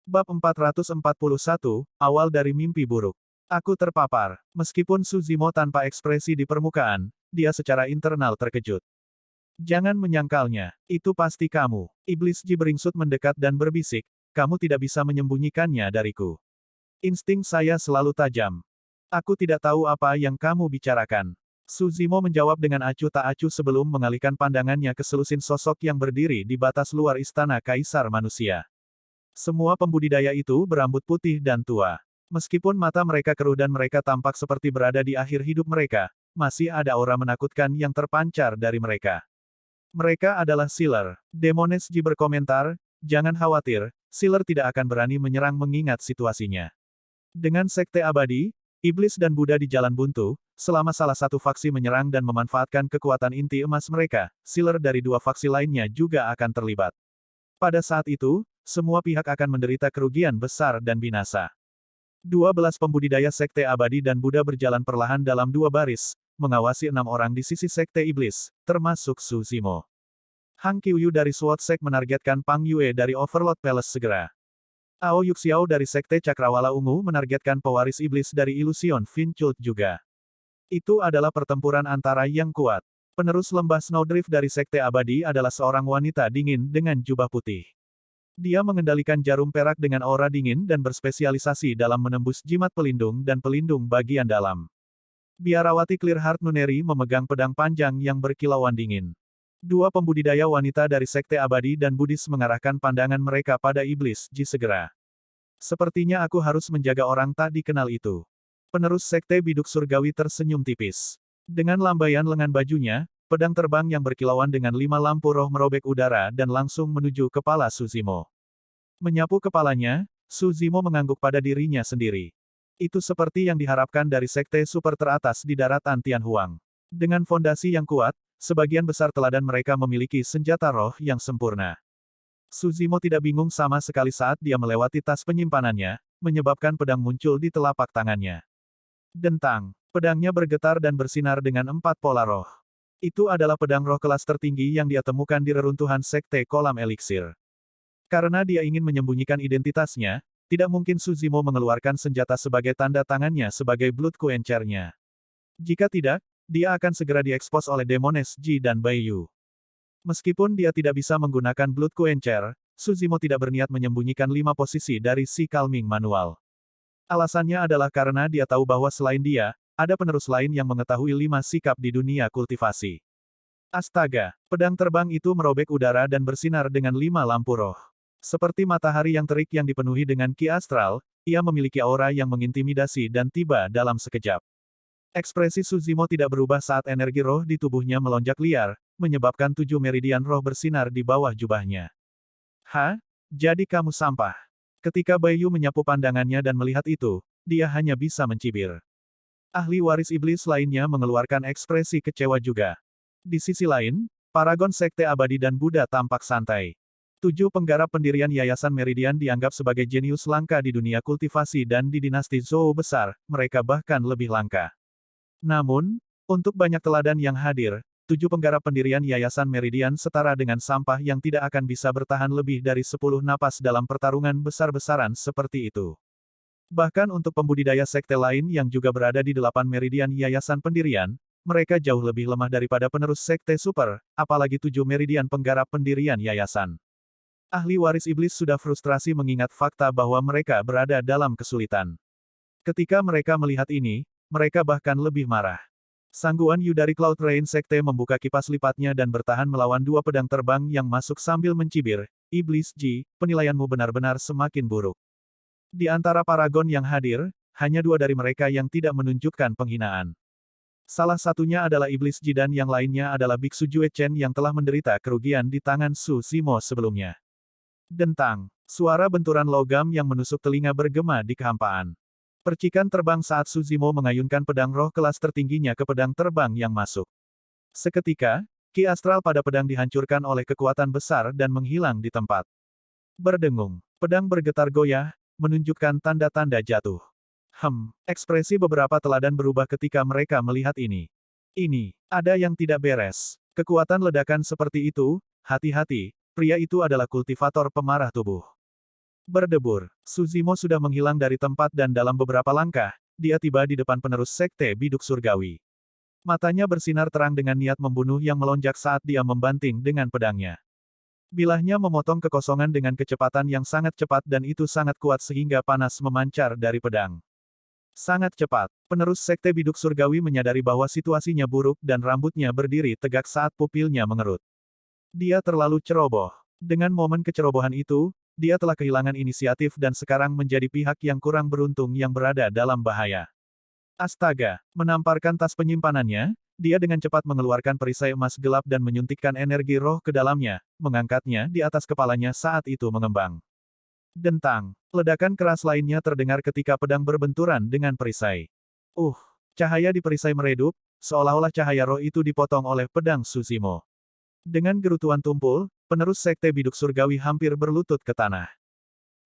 Bab 441, Awal dari Mimpi Buruk. Aku terpapar. Meskipun Suzimo tanpa ekspresi di permukaan, dia secara internal terkejut. Jangan menyangkalnya, itu pasti kamu. Iblis Ji beringsut mendekat dan berbisik, kamu tidak bisa menyembunyikannya dariku. Insting saya selalu tajam. Aku tidak tahu apa yang kamu bicarakan. Suzimo menjawab dengan acuh tak acuh sebelum mengalihkan pandangannya ke selusin sosok yang berdiri di batas luar istana Kaisar Manusia. Semua pembudidaya itu berambut putih dan tua. Meskipun mata mereka keruh dan mereka tampak seperti berada di akhir hidup mereka, masih ada aura menakutkan yang terpancar dari mereka. Mereka adalah Sealer. Demones Ji berkomentar, jangan khawatir, Sealer tidak akan berani menyerang mengingat situasinya. Dengan sekte abadi, iblis dan Buddha di jalan buntu, selama salah satu faksi menyerang dan memanfaatkan kekuatan inti emas mereka, Sealer dari dua faksi lainnya juga akan terlibat. Pada saat itu, semua pihak akan menderita kerugian besar dan binasa. 12 pembudidaya sekte abadi dan Buddha berjalan perlahan dalam dua baris, mengawasi 6 orang di sisi sekte iblis, termasuk Suzimo. Hang Qiuyu dari SWOT Sek menargetkan Pang Yue dari Overlord Palace segera. Ao Yuxiao dari sekte Cakrawala Ungu menargetkan pewaris iblis dari Illusion Finchult juga. Itu adalah pertempuran antara yang kuat. Penerus lembah Snowdrift dari sekte abadi adalah seorang wanita dingin dengan jubah putih. Dia mengendalikan jarum perak dengan aura dingin dan berspesialisasi dalam menembus jimat pelindung dan pelindung bagian dalam. Biarawati Clearheart Nuneri memegang pedang panjang yang berkilauan dingin. Dua pembudidaya wanita dari sekte abadi dan Buddhis mengarahkan pandangan mereka pada iblis Ji segera. Sepertinya aku harus menjaga orang tak dikenal itu. Penerus sekte biduk surgawi tersenyum tipis. Dengan lambaian lengan bajunya, pedang terbang yang berkilauan dengan 5 lampu roh merobek udara dan langsung menuju kepala Suzimo. Menyapu kepalanya, Suzimo mengangguk pada dirinya sendiri. Itu seperti yang diharapkan dari sekte super teratas di daratan Tianhuang. Dengan fondasi yang kuat, sebagian besar teladan mereka memiliki senjata roh yang sempurna. Suzimo tidak bingung sama sekali saat dia melewati tas penyimpanannya, menyebabkan pedang muncul di telapak tangannya. Dentang, pedangnya bergetar dan bersinar dengan 4 pola roh. Itu adalah pedang roh kelas tertinggi yang dia temukan di reruntuhan sekte kolam eliksir. Karena dia ingin menyembunyikan identitasnya, tidak mungkin Suzimo mengeluarkan senjata sebagai tanda tangannya sebagai Blood Quencher-nya. Jika tidak, dia akan segera diekspos oleh Demones Ji dan Baiyu. Meskipun dia tidak bisa menggunakan Blood Quencher, Suzimo tidak berniat menyembunyikan 5 posisi dari si Calming Manual. Alasannya adalah karena dia tahu bahwa selain dia, ada penerus lain yang mengetahui 5 sikap di dunia kultivasi. Astaga, pedang terbang itu merobek udara dan bersinar dengan 5 lampu roh. Seperti matahari yang terik yang dipenuhi dengan ki astral, ia memiliki aura yang mengintimidasi dan tiba dalam sekejap. Ekspresi Suzimo tidak berubah saat energi roh di tubuhnya melonjak liar, menyebabkan 7 meridian roh bersinar di bawah jubahnya. Hah? Jadi kamu sampah. Ketika Baiyu menyapu pandangannya dan melihat itu, dia hanya bisa mencibir. Ahli waris iblis lainnya mengeluarkan ekspresi kecewa juga. Di sisi lain, paragon sekte abadi dan Buddha tampak santai. 7 penggarap pendirian Yayasan Meridian dianggap sebagai jenius langka di dunia kultivasi dan di dinasti Zhou besar, mereka bahkan lebih langka. Namun, untuk banyak teladan yang hadir, 7 penggarap pendirian Yayasan Meridian setara dengan sampah yang tidak akan bisa bertahan lebih dari 10 napas dalam pertarungan besar-besaran seperti itu. Bahkan untuk pembudidaya sekte lain yang juga berada di 8 meridian Yayasan Pendirian, mereka jauh lebih lemah daripada penerus sekte super, apalagi 7 meridian penggarap pendirian Yayasan. Ahli waris iblis sudah frustrasi mengingat fakta bahwa mereka berada dalam kesulitan. Ketika mereka melihat ini, mereka bahkan lebih marah. Sangguan Yu dari Cloud Rain Sekte membuka kipas lipatnya dan bertahan melawan 2 pedang terbang yang masuk sambil mencibir, Iblis Ji, penilaianmu benar-benar semakin buruk. Di antara paragon yang hadir, hanya 2 dari mereka yang tidak menunjukkan penghinaan. Salah satunya adalah Iblis Ji dan yang lainnya adalah Biksu Jue Chen yang telah menderita kerugian di tangan Su Simo sebelumnya. Dentang, suara benturan logam yang menusuk telinga bergema di kehampaan. Percikan terbang saat Suzimo mengayunkan pedang roh kelas tertingginya ke pedang terbang yang masuk. Seketika, ki astral pada pedang dihancurkan oleh kekuatan besar dan menghilang di tempat. Berdengung, pedang bergetar goyah, menunjukkan tanda-tanda jatuh. Ekspresi beberapa teladan berubah ketika mereka melihat ini. Ini, ada yang tidak beres. Kekuatan ledakan seperti itu, hati-hati, pria itu adalah kultivator pemarah tubuh. Berdebur, Suzimo sudah menghilang dari tempat dan dalam beberapa langkah, dia tiba di depan penerus Sekte Biduk Surgawi. Matanya bersinar terang dengan niat membunuh yang melonjak saat dia membanting dengan pedangnya. Bilahnya memotong kekosongan dengan kecepatan yang sangat cepat dan itu sangat kuat sehingga panas memancar dari pedang. Sangat cepat, penerus Sekte Biduk Surgawi menyadari bahwa situasinya buruk dan rambutnya berdiri tegak saat pupilnya mengerut. Dia terlalu ceroboh. Dengan momen kecerobohan itu, dia telah kehilangan inisiatif dan sekarang menjadi pihak yang kurang beruntung yang berada dalam bahaya. Astaga, menamparkan tas penyimpanannya, dia dengan cepat mengeluarkan perisai emas gelap dan menyuntikkan energi roh ke dalamnya, mengangkatnya di atas kepalanya saat itu mengembang. Dentang, ledakan keras lainnya terdengar ketika pedang berbenturan dengan perisai. Cahaya di perisai meredup, seolah-olah cahaya roh itu dipotong oleh pedang Suzimo. Dengan gerutuan tumpul, penerus Sekte Biduk Surgawi hampir berlutut ke tanah.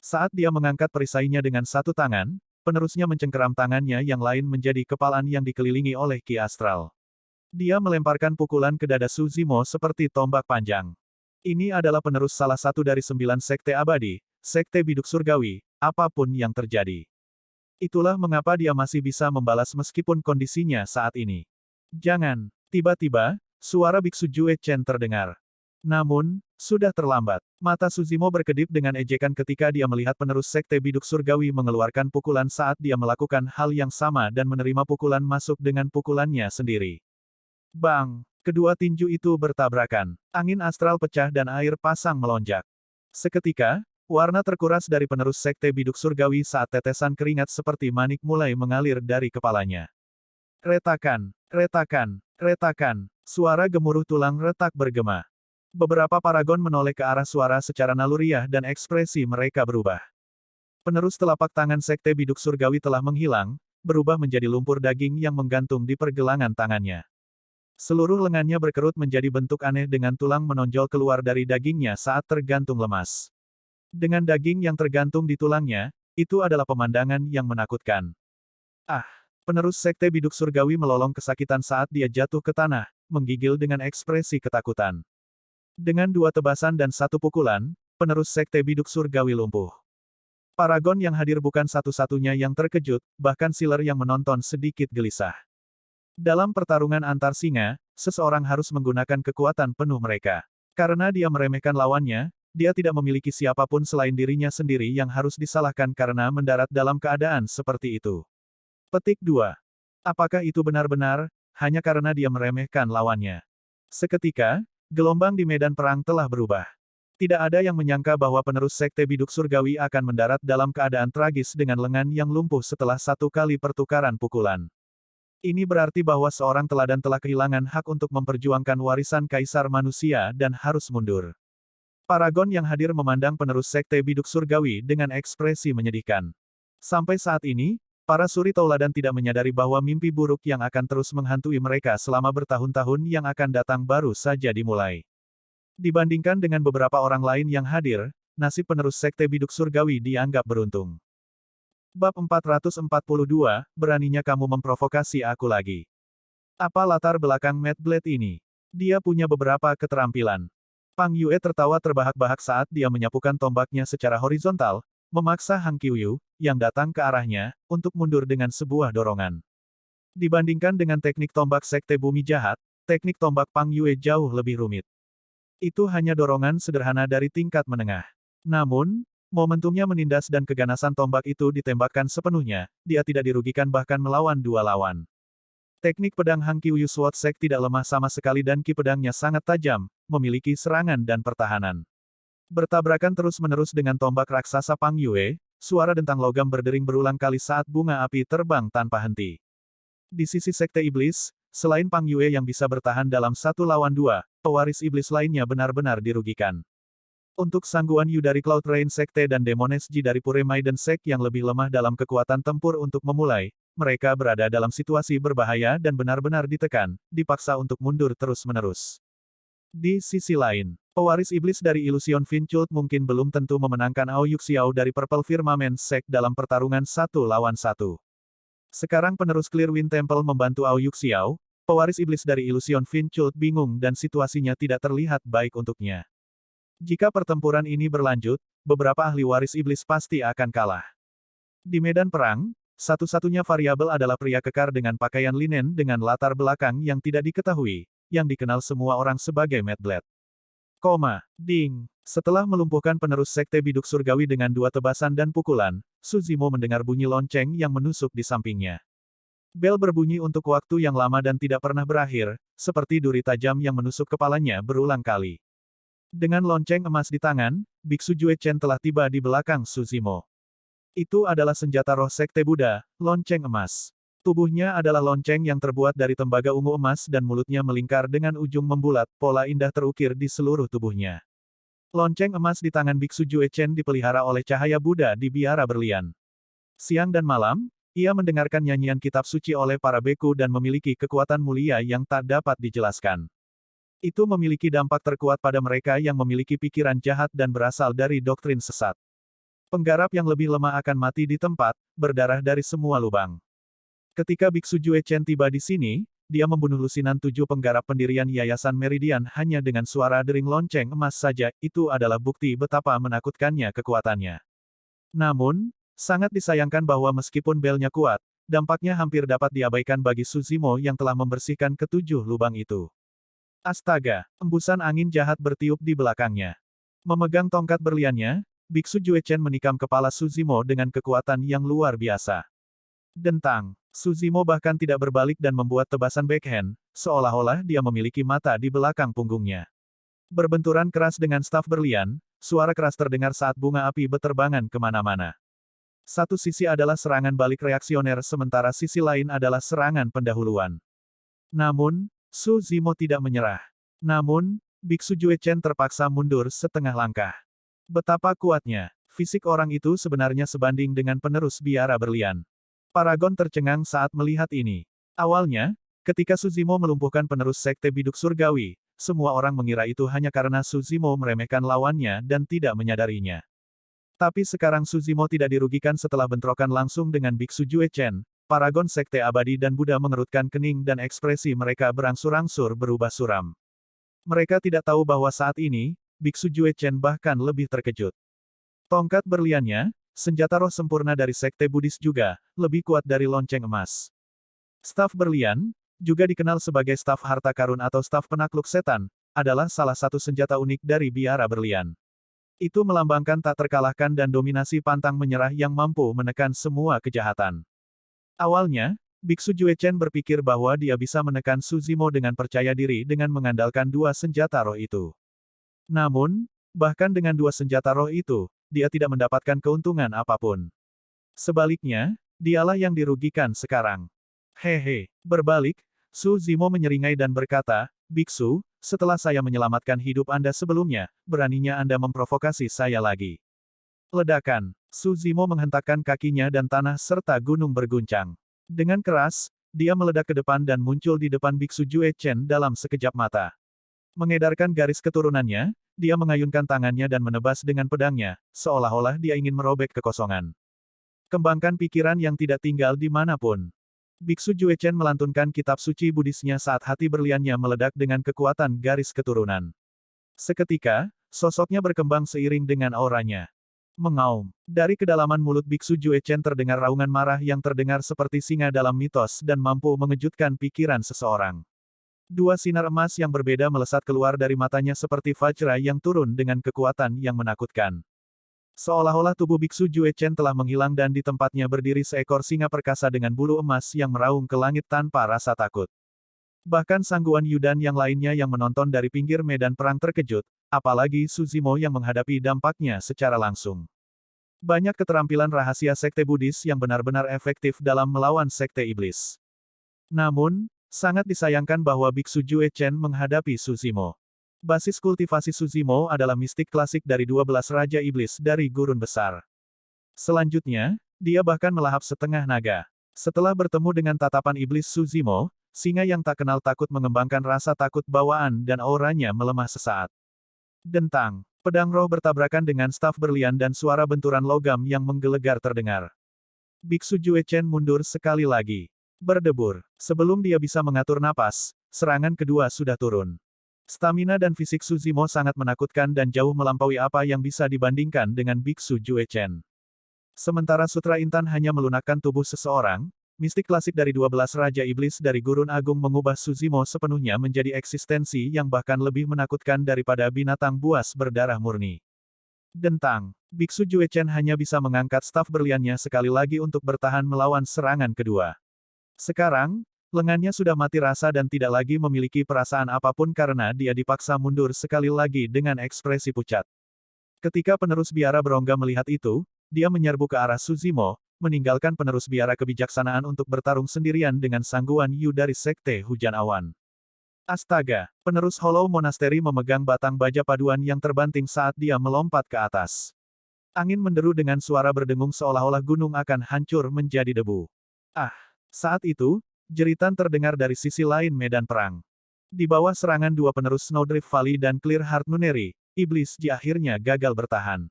Saat dia mengangkat perisainya dengan satu tangan, penerusnya mencengkeram tangannya yang lain menjadi kepalan yang dikelilingi oleh Ki Astral. Dia melemparkan pukulan ke dada Suzimo seperti tombak panjang. Ini adalah penerus salah satu dari 9 Sekte Abadi, Sekte Biduk Surgawi, apapun yang terjadi. Itulah mengapa dia masih bisa membalas meskipun kondisinya saat ini. Jangan, tiba-tiba, suara Biksu Jue Chen terdengar. Namun, sudah terlambat. Mata Suzimo berkedip dengan ejekan ketika dia melihat penerus Sekte Biduk Surgawi mengeluarkan pukulan saat dia melakukan hal yang sama dan menerima pukulan masuk dengan pukulannya sendiri. Bang! Kedua tinju itu bertabrakan. Angin astral pecah dan air pasang melonjak. Seketika, warna terkuras dari penerus Sekte Biduk Surgawi saat tetesan keringat seperti manik mulai mengalir dari kepalanya. Retakan, retakan, retakan. Suara gemuruh tulang retak bergema. Beberapa paragon menoleh ke arah suara secara naluriah dan ekspresi mereka berubah. Penerus telapak tangan Sekte Biduk Surgawi telah menghilang, berubah menjadi lumpur daging yang menggantung di pergelangan tangannya. Seluruh lengannya berkerut menjadi bentuk aneh dengan tulang menonjol keluar dari dagingnya saat tergantung lemas. Dengan daging yang tergantung di tulangnya, itu adalah pemandangan yang menakutkan. Penerus Sekte Biduk Surgawi melolong kesakitan saat dia jatuh ke tanah, menggigil dengan ekspresi ketakutan. Dengan 2 tebasan dan 1 pukulan, penerus Sekte Biduk Surgawi lumpuh. Paragon yang hadir bukan satu-satunya yang terkejut, bahkan Sealer yang menonton sedikit gelisah. Dalam pertarungan antar singa, seseorang harus menggunakan kekuatan penuh mereka. Karena dia meremehkan lawannya, dia tidak memiliki siapapun selain dirinya sendiri yang harus disalahkan karena mendarat dalam keadaan seperti itu. Petik 2. Apakah itu benar-benar, hanya karena dia meremehkan lawannya? Seketika, gelombang di medan perang telah berubah. Tidak ada yang menyangka bahwa penerus Sekte Biduk Surgawi akan mendarat dalam keadaan tragis dengan lengan yang lumpuh setelah 1 kali pertukaran pukulan. Ini berarti bahwa seorang teladan telah kehilangan hak untuk memperjuangkan warisan Kaisar Manusia dan harus mundur. Paragon yang hadir memandang penerus Sekte Biduk Surgawi dengan ekspresi menyedihkan. Sampai saat ini, para suri tauladan tidak menyadari bahwa mimpi buruk yang akan terus menghantui mereka selama bertahun-tahun yang akan datang baru saja dimulai. Dibandingkan dengan beberapa orang lain yang hadir, nasib penerus Sekte Biduk Surgawi dianggap beruntung. Bab 442, beraninya kamu memprovokasi aku lagi. Apa latar belakang Mad Blade ini? Dia punya beberapa keterampilan. Pang Yue tertawa terbahak-bahak saat dia menyapukan tombaknya secara horizontal, memaksa Hang Qiuyu, yang datang ke arahnya, untuk mundur dengan sebuah dorongan. Dibandingkan dengan teknik tombak Sekte Bumi Jahat, teknik tombak Pang Yue jauh lebih rumit. Itu hanya dorongan sederhana dari tingkat menengah. Namun, momentumnya menindas dan keganasan tombak itu ditembakkan sepenuhnya, dia tidak dirugikan bahkan melawan 2 lawan. Teknik pedang Hang Qiuyu Sword Sek tidak lemah sama sekali dan ki pedangnya sangat tajam, memiliki serangan dan pertahanan. Bertabrakan terus-menerus dengan tombak raksasa Pang Yue, suara dentang logam berdering berulang kali saat bunga api terbang tanpa henti. Di sisi Sekte Iblis, selain Pang Yue yang bisa bertahan dalam 1 lawan 2, pewaris iblis lainnya benar-benar dirugikan. Untuk Sang Guan Yu dari Cloud Rain Sekte dan Demones Ji dari Pure Maiden Sek yang lebih lemah dalam kekuatan tempur untuk memulai, mereka berada dalam situasi berbahaya dan benar-benar ditekan, dipaksa untuk mundur terus-menerus. Di sisi lain, pewaris iblis dari Illusion Finchult mungkin belum tentu memenangkan Ao Yuxiao dari Purple Firmament Sek dalam pertarungan 1 lawan 1. Sekarang penerus Clear Wind Temple membantu Ao Yuxiao, pewaris iblis dari Illusion Finchult bingung dan situasinya tidak terlihat baik untuknya. Jika pertempuran ini berlanjut, beberapa ahli waris iblis pasti akan kalah. Di medan perang, satu-satunya variabel adalah pria kekar dengan pakaian linen dengan latar belakang yang tidak diketahui, yang dikenal semua orang sebagai Mad Blade. Ding. Setelah melumpuhkan penerus sekte biduk surgawi dengan 2 tebasan dan pukulan, Suzimo mendengar bunyi lonceng yang menusuk di sampingnya. Bel berbunyi untuk waktu yang lama dan tidak pernah berakhir, seperti duri tajam yang menusuk kepalanya berulang kali. Dengan lonceng emas di tangan, Biksu Jue Chen telah tiba di belakang Suzimo. Itu adalah senjata roh sekte Buddha, lonceng emas. Tubuhnya adalah lonceng yang terbuat dari tembaga ungu emas dan mulutnya melingkar dengan ujung membulat, pola indah terukir di seluruh tubuhnya. Lonceng emas di tangan Biksu Jue Chen dipelihara oleh cahaya Buddha di biara berlian. Siang dan malam, ia mendengarkan nyanyian kitab suci oleh para beku dan memiliki kekuatan mulia yang tak dapat dijelaskan. Itu memiliki dampak terkuat pada mereka yang memiliki pikiran jahat dan berasal dari doktrin sesat. Penggarap yang lebih lemah akan mati di tempat, berdarah dari semua lubang. Ketika Biksu Jue Chen tiba di sini, dia membunuh lusinan 7 penggarap pendirian Yayasan Meridian hanya dengan suara dering lonceng emas saja, itu adalah bukti betapa menakutkannya kekuatannya. Namun, sangat disayangkan bahwa meskipun belnya kuat, dampaknya hampir dapat diabaikan bagi Suzimo yang telah membersihkan ke-7 lubang itu. Astaga, embusan angin jahat bertiup di belakangnya. Memegang tongkat berliannya, Biksu Jue Chen menikam kepala Suzimo dengan kekuatan yang luar biasa. Dentang, Suzimo bahkan tidak berbalik dan membuat tebasan backhand, seolah-olah dia memiliki mata di belakang punggungnya. Berbenturan keras dengan staf berlian, suara keras terdengar saat bunga api beterbangan kemana-mana. Satu sisi adalah serangan balik reaksioner sementara sisi lain adalah serangan pendahuluan. Namun, Suzimo tidak menyerah. Namun, Biksu Jue Chen terpaksa mundur setengah langkah. Betapa kuatnya, fisik orang itu sebenarnya sebanding dengan penerus biara berlian. Paragon tercengang saat melihat ini. Awalnya, ketika Suzimo melumpuhkan penerus sekte biduk surgawi, semua orang mengira itu hanya karena Suzimo meremehkan lawannya dan tidak menyadarinya. Tapi sekarang Suzimo tidak dirugikan setelah bentrokan langsung dengan Biksu Jue Chen. Paragon Sekte Abadi dan Buddha mengerutkan kening dan ekspresi mereka berangsur-angsur berubah suram. Mereka tidak tahu bahwa saat ini, Biksu Jue Chen bahkan lebih terkejut. Tongkat berliannya, senjata roh sempurna dari Sekte Buddhis juga, lebih kuat dari lonceng emas. Staf berlian, juga dikenal sebagai staf harta karun atau staf penakluk setan, adalah salah satu senjata unik dari biara berlian. Itu melambangkan tak terkalahkan dan dominasi pantang menyerah yang mampu menekan semua kejahatan. Awalnya, Biksu Jue Chen berpikir bahwa dia bisa menekan Suzimo dengan percaya diri dengan mengandalkan 2 senjata roh itu. Namun, bahkan dengan 2 senjata roh itu, dia tidak mendapatkan keuntungan apapun. Sebaliknya, dialah yang dirugikan sekarang. Hehe, berbalik, Suzimo menyeringai dan berkata, Biksu, setelah saya menyelamatkan hidup Anda sebelumnya, beraninya Anda memprovokasi saya lagi. Ledakan. Suzimo menghentakkan kakinya dan tanah serta gunung berguncang. Dengan keras, dia meledak ke depan dan muncul di depan Biksu Jue Chen dalam sekejap mata. Mengedarkan garis keturunannya, dia mengayunkan tangannya dan menebas dengan pedangnya, seolah-olah dia ingin merobek kekosongan. Kembangkan pikiran yang tidak tinggal di manapun. Biksu Jue Chen melantunkan kitab suci Buddhisnya saat hati berliannya meledak dengan kekuatan garis keturunan. Seketika, sosoknya berkembang seiring dengan auranya. Mengaum. Dari kedalaman mulut Biksu Jue Chen terdengar raungan marah yang terdengar seperti singa dalam mitos dan mampu mengejutkan pikiran seseorang. 2 sinar emas yang berbeda melesat keluar dari matanya seperti vajra yang turun dengan kekuatan yang menakutkan. Seolah-olah tubuh Biksu Jue Chen telah menghilang dan di tempatnya berdiri seekor singa perkasa dengan bulu emas yang meraung ke langit tanpa rasa takut. Bahkan Sangguan Yudan yang lainnya yang menonton dari pinggir medan perang terkejut, apalagi Suzimo yang menghadapi dampaknya secara langsung. Banyak keterampilan rahasia Sekte Buddhis yang benar-benar efektif dalam melawan Sekte Iblis. Namun, sangat disayangkan bahwa Biksu Jue Chen menghadapi Suzimo. Basis kultivasi Suzimo adalah mistik klasik dari 12 Raja Iblis dari Gurun Besar. Selanjutnya, dia bahkan melahap setengah naga. Setelah bertemu dengan tatapan Iblis Suzimo, singa yang tak kenal takut mengembangkan rasa takut bawaan dan auranya melemah sesaat. Dentang. Pedang roh bertabrakan dengan staf berlian dan suara benturan logam yang menggelegar terdengar. Biksu Jue Chen mundur sekali lagi. Berdebur. Sebelum dia bisa mengatur napas, serangan kedua sudah turun. Stamina dan fisik Suzimo sangat menakutkan dan jauh melampaui apa yang bisa dibandingkan dengan Biksu Jue Chen. Sementara Sutra Intan hanya melunakkan tubuh seseorang, mistik klasik dari 12 Raja Iblis dari Gurun Agung mengubah Suzimo sepenuhnya menjadi eksistensi yang bahkan lebih menakutkan daripada binatang buas berdarah murni. Dentang, Biksu Jue Chen hanya bisa mengangkat staf berliannya sekali lagi untuk bertahan melawan serangan kedua. Sekarang, lengannya sudah mati rasa dan tidak lagi memiliki perasaan apapun karena dia dipaksa mundur sekali lagi dengan ekspresi pucat. Ketika penerus biara berongga melihat itu, dia menyerbu ke arah Suzimo, meninggalkan penerus biara kebijaksanaan untuk bertarung sendirian dengan Sangguan Yu dari Sekte Hujan Awan. Astaga, penerus Hollow Monastery memegang batang baja paduan yang terbanting saat dia melompat ke atas. Angin menderu dengan suara berdengung seolah-olah gunung akan hancur menjadi debu. Ah! Saat itu, jeritan terdengar dari sisi lain medan perang. Di bawah serangan dua penerus Snowdrift Valley dan Clear Heart Nunnery, Iblis Ji akhirnya gagal bertahan.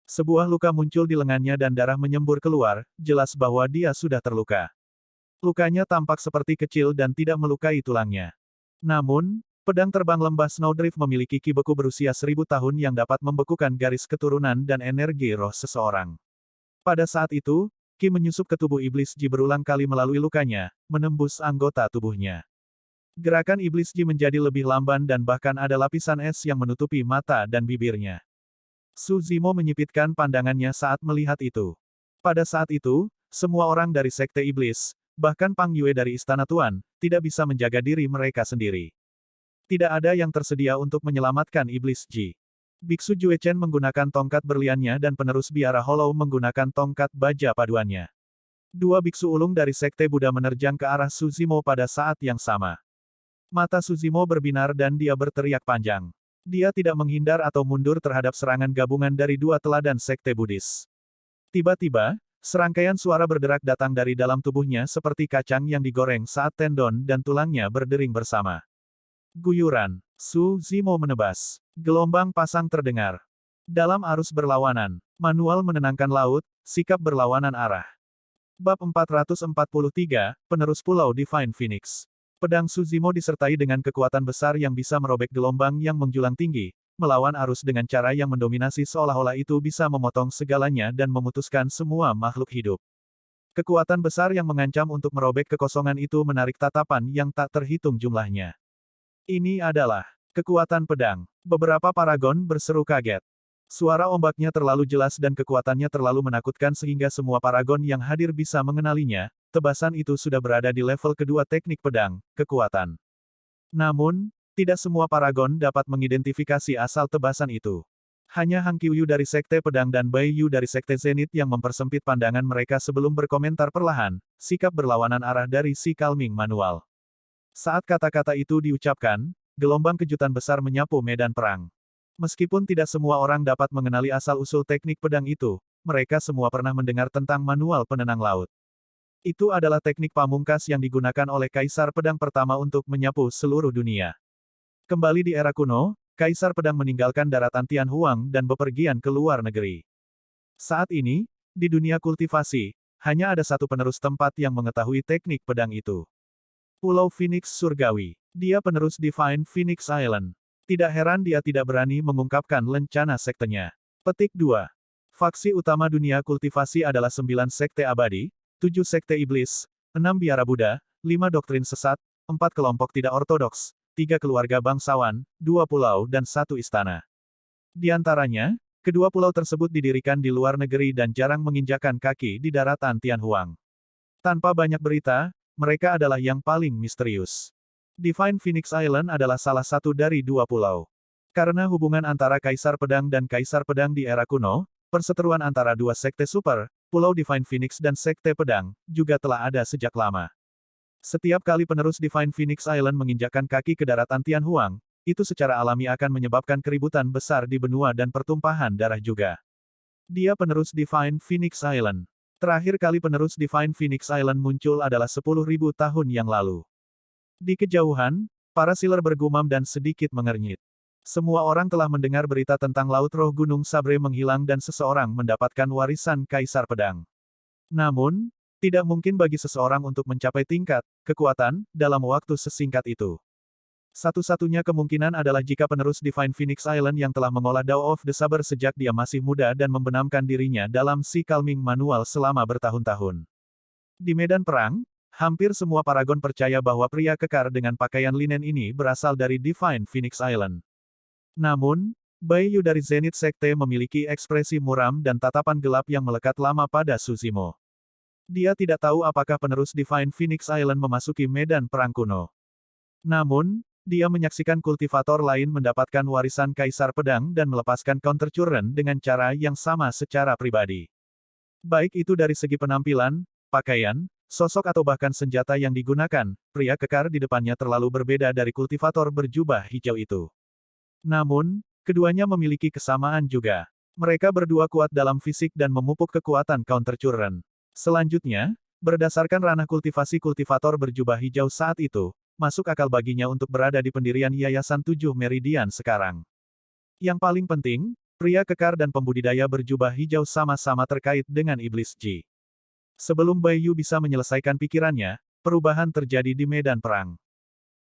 Sebuah luka muncul di lengannya dan darah menyembur keluar, jelas bahwa dia sudah terluka. Lukanya tampak seperti kecil dan tidak melukai tulangnya. Namun, pedang terbang lembah Snowdrift memiliki ki beku berusia 1000 tahun yang dapat membekukan garis keturunan dan energi roh seseorang. Pada saat itu, ki menyusup ke tubuh Iblis Ji berulang kali melalui lukanya, menembus anggota tubuhnya. Gerakan Iblis Ji menjadi lebih lamban dan bahkan ada lapisan es yang menutupi mata dan bibirnya. Suzimo menyipitkan pandangannya saat melihat itu. Pada saat itu, semua orang dari Sekte Iblis, bahkan Pang Yue dari Istana Tuan, tidak bisa menjaga diri mereka sendiri. Tidak ada yang tersedia untuk menyelamatkan Iblis Ji. Biksu Jue Chen menggunakan tongkat berliannya dan penerus biara Hollow menggunakan tongkat baja paduannya. Dua biksu ulung dari Sekte Buddha menerjang ke arah Suzimo pada saat yang sama. Mata Suzimo berbinar dan dia berteriak panjang. Dia tidak menghindar atau mundur terhadap serangan gabungan dari dua teladan Sekte Buddhis. Tiba-tiba, serangkaian suara berderak datang dari dalam tubuhnya seperti kacang yang digoreng saat tendon dan tulangnya berdering bersama. Guyuran. Suzimo menebas. Gelombang pasang terdengar. Dalam arus berlawanan, manual menenangkan laut, sikap berlawanan arah. Bab 443, Penerus Pulau Divine Phoenix. Pedang Suzimo disertai dengan kekuatan besar yang bisa merobek gelombang yang menjulang tinggi, melawan arus dengan cara yang mendominasi seolah-olah itu bisa memotong segalanya dan memutuskan semua makhluk hidup. Kekuatan besar yang mengancam untuk merobek kekosongan itu menarik tatapan yang tak terhitung jumlahnya. Ini adalah kekuatan pedang. Beberapa paragon berseru kaget. Suara ombaknya terlalu jelas dan kekuatannya terlalu menakutkan sehingga semua paragon yang hadir bisa mengenalinya. Tebasan itu sudah berada di level kedua teknik pedang, kekuatan. Namun, tidak semua paragon dapat mengidentifikasi asal tebasan itu. Hanya Hang Qiuyu dari Sekte Pedang dan Bai Yu dari Sekte Zenith yang mempersempit pandangan mereka sebelum berkomentar perlahan, sikap berlawanan arah dari si Calming Manual. Saat kata-kata itu diucapkan, gelombang kejutan besar menyapu medan perang. Meskipun tidak semua orang dapat mengenali asal-usul teknik pedang itu, mereka semua pernah mendengar tentang manual penenang laut. Itu adalah teknik pamungkas yang digunakan oleh Kaisar Pedang pertama untuk menyapu seluruh dunia. Kembali di era kuno, Kaisar Pedang meninggalkan daratan Tianhuang dan bepergian ke luar negeri. Saat ini, di dunia kultivasi, hanya ada satu penerus tempat yang mengetahui teknik pedang itu. Pulau Phoenix Surgawi. Dia penerus Divine Phoenix Island. Tidak heran dia tidak berani mengungkapkan lencana sektenya. Petik 2. Faksi utama dunia kultivasi adalah 9 sekte abadi, 7 sekte iblis, 6 biara Buddha, 5 doktrin sesat, 4 kelompok tidak ortodoks, 3 keluarga bangsawan, 2 pulau dan 1 istana. Di antaranya, kedua pulau tersebut didirikan di luar negeri dan jarang menginjakan kaki di daratan Tianhuang. Tanpa banyak berita, mereka adalah yang paling misterius. Divine Phoenix Island adalah salah satu dari 2 pulau. Karena hubungan antara Kaisar Pedang dan Kaisar Pedang di era kuno, perseteruan antara dua sekte super, Pulau Divine Phoenix dan Sekte Pedang, juga telah ada sejak lama. Setiap kali penerus Divine Phoenix Island menginjakkan kaki ke daratan Tianhuang, itu secara alami akan menyebabkan keributan besar di benua dan pertumpahan darah juga. Dia penerus Divine Phoenix Island. Terakhir kali penerus Divine Phoenix Island muncul adalah 10.000 tahun yang lalu. Di kejauhan, para sealer bergumam dan sedikit mengernyit. Semua orang telah mendengar berita tentang Laut Roh Gunung Sabre menghilang dan seseorang mendapatkan warisan Kaisar Pedang. Namun, tidak mungkin bagi seseorang untuk mencapai tingkat kekuatan dalam waktu sesingkat itu. Satu-satunya kemungkinan adalah jika penerus Divine Phoenix Island yang telah mengolah Dao of the Saber sejak dia masih muda dan membenamkan dirinya dalam si Calming Manual selama bertahun-tahun. Di medan perang, hampir semua paragon percaya bahwa pria kekar dengan pakaian linen ini berasal dari Divine Phoenix Island. Namun, Baiyu dari Zenith Sekte memiliki ekspresi muram dan tatapan gelap yang melekat lama pada Suzimo. Dia tidak tahu apakah penerus Divine Phoenix Island memasuki medan perang kuno. Namun, dia menyaksikan kultivator lain mendapatkan warisan Kaisar Pedang dan melepaskan counter current dengan cara yang sama secara pribadi. Baik itu dari segi penampilan, pakaian, sosok atau bahkan senjata yang digunakan, pria kekar di depannya terlalu berbeda dari kultivator berjubah hijau itu. Namun, keduanya memiliki kesamaan juga. Mereka berdua kuat dalam fisik dan memupuk kekuatan counter current. Selanjutnya, berdasarkan ranah kultivasi kultivator berjubah hijau saat itu, masuk akal baginya untuk berada di pendirian Yayasan 7 Meridian sekarang. Yang paling penting, pria kekar dan pembudidaya berjubah hijau sama-sama terkait dengan Iblis Ji. Sebelum Baiyu bisa menyelesaikan pikirannya, perubahan terjadi di medan perang.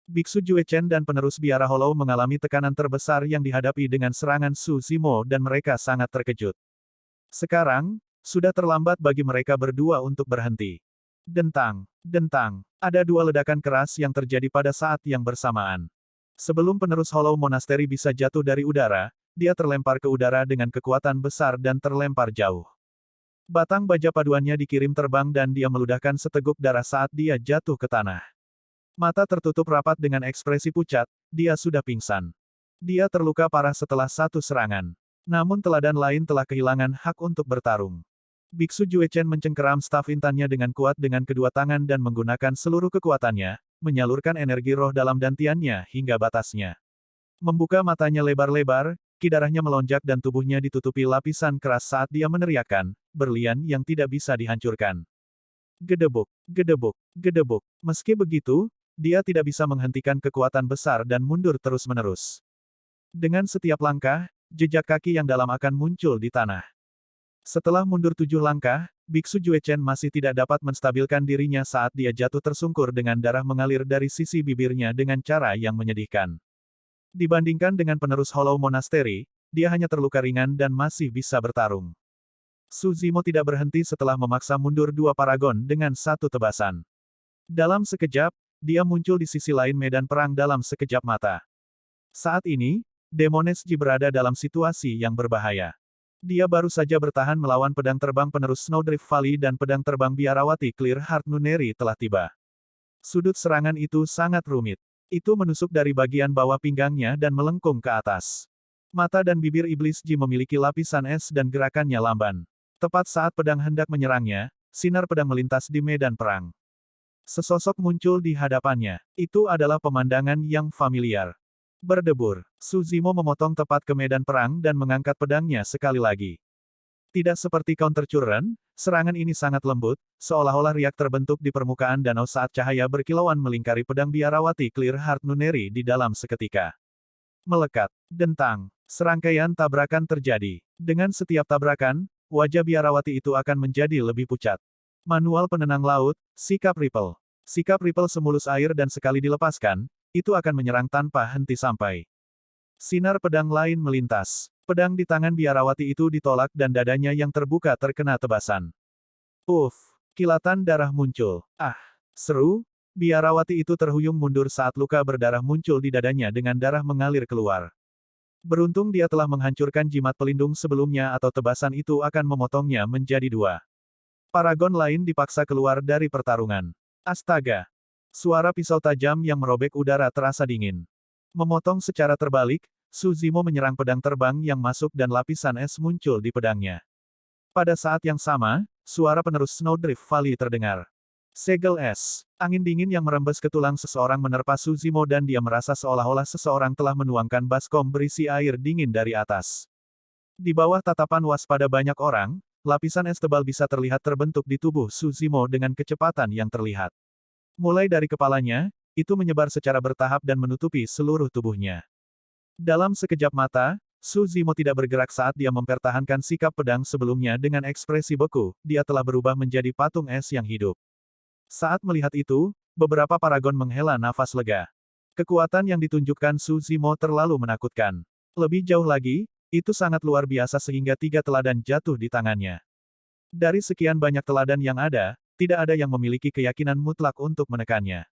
Biksu Jue Chen dan penerus Biara Hollow mengalami tekanan terbesar yang dihadapi dengan serangan Su Zimo dan mereka sangat terkejut. Sekarang, sudah terlambat bagi mereka berdua untuk berhenti. Dentang, dentang. Ada dua ledakan keras yang terjadi pada saat yang bersamaan. Sebelum penerus Hollow Monastery bisa jatuh dari udara, dia terlempar ke udara dengan kekuatan besar dan terlempar jauh. Batang baja paduannya dikirim terbang dan dia meludahkan seteguk darah saat dia jatuh ke tanah. Mata tertutup rapat dengan ekspresi pucat, dia sudah pingsan. Dia terluka parah setelah satu serangan. Namun teladan lain telah kehilangan hak untuk bertarung. Biksu Jue Chen mencengkeram staf intannya dengan kuat dengan kedua tangan dan menggunakan seluruh kekuatannya, menyalurkan energi roh dalam dantiannya hingga batasnya. Membuka matanya lebar-lebar, kidarahnya melonjak dan tubuhnya ditutupi lapisan keras saat dia meneriakkan, berlian yang tidak bisa dihancurkan. Gedebuk, gedebuk, gedebuk. Meski begitu, dia tidak bisa menghentikan kekuatan besar dan mundur terus-menerus. Dengan setiap langkah, jejak kaki yang dalam akan muncul di tanah. Setelah mundur 7 langkah, Biksu Jue Chen masih tidak dapat menstabilkan dirinya saat dia jatuh tersungkur dengan darah mengalir dari sisi bibirnya dengan cara yang menyedihkan. Dibandingkan dengan penerus Hollow Monastery, dia hanya terluka ringan dan masih bisa bertarung. Su Zimo tidak berhenti setelah memaksa mundur dua paragon dengan satu tebasan. Dalam sekejap, dia muncul di sisi lain medan perang dalam sekejap mata. Saat ini, Demones Ji berada dalam situasi yang berbahaya. Dia baru saja bertahan melawan pedang terbang penerus Snowdrift Valley dan pedang terbang biarawati Clear Heart Nuneri telah tiba. Sudut serangan itu sangat rumit. Itu menusuk dari bagian bawah pinggangnya dan melengkung ke atas. Mata dan bibir Iblis Ji memiliki lapisan es dan gerakannya lamban. Tepat saat pedang hendak menyerangnya, sinar pedang melintas di medan perang. Sesosok muncul di hadapannya. Itu adalah pemandangan yang familiar. Berdebur, Su Zimo memotong tepat ke medan perang dan mengangkat pedangnya sekali lagi. Tidak seperti counter current, serangan ini sangat lembut, seolah-olah riak terbentuk di permukaan danau saat cahaya berkilauan melingkari pedang biarawati Clear Heart Nuneri di dalam seketika. Melekat, dentang, serangkaian tabrakan terjadi. Dengan setiap tabrakan, wajah biarawati itu akan menjadi lebih pucat. Manual penenang laut, sikap Ripple. Sikap Ripple semulus air dan sekali dilepaskan, itu akan menyerang tanpa henti sampai. Sinar pedang lain melintas. Pedang di tangan biarawati itu ditolak dan dadanya yang terbuka terkena tebasan. Kilatan darah muncul. Ah! Seru! Biarawati itu terhuyung mundur saat luka berdarah muncul di dadanya dengan darah mengalir keluar. Beruntung dia telah menghancurkan jimat pelindung sebelumnya atau tebasan itu akan memotongnya menjadi dua. Paragon lain dipaksa keluar dari pertarungan. Astaga! Suara pisau tajam yang merobek udara terasa dingin. Memotong secara terbalik, Su Zimo menyerang pedang terbang yang masuk dan lapisan es muncul di pedangnya. Pada saat yang sama, suara penerus Snowdrift Valley terdengar. Segel es. Angin dingin yang merembes ke tulang seseorang menerpa Su Zimo dan dia merasa seolah-olah seseorang telah menuangkan baskom berisi air dingin dari atas. Di bawah tatapan waspada banyak orang, lapisan es tebal bisa terlihat terbentuk di tubuh Su Zimo dengan kecepatan yang terlihat. Mulai dari kepalanya, itu menyebar secara bertahap dan menutupi seluruh tubuhnya. Dalam sekejap mata, Su Zimo tidak bergerak saat dia mempertahankan sikap pedang sebelumnya dengan ekspresi beku, dia telah berubah menjadi patung es yang hidup. Saat melihat itu, beberapa paragon menghela nafas lega. Kekuatan yang ditunjukkan Su Zimo terlalu menakutkan. Lebih jauh lagi, itu sangat luar biasa sehingga 3 teladan jatuh di tangannya. Dari sekian banyak teladan yang ada, tidak ada yang memiliki keyakinan mutlak untuk menekannya.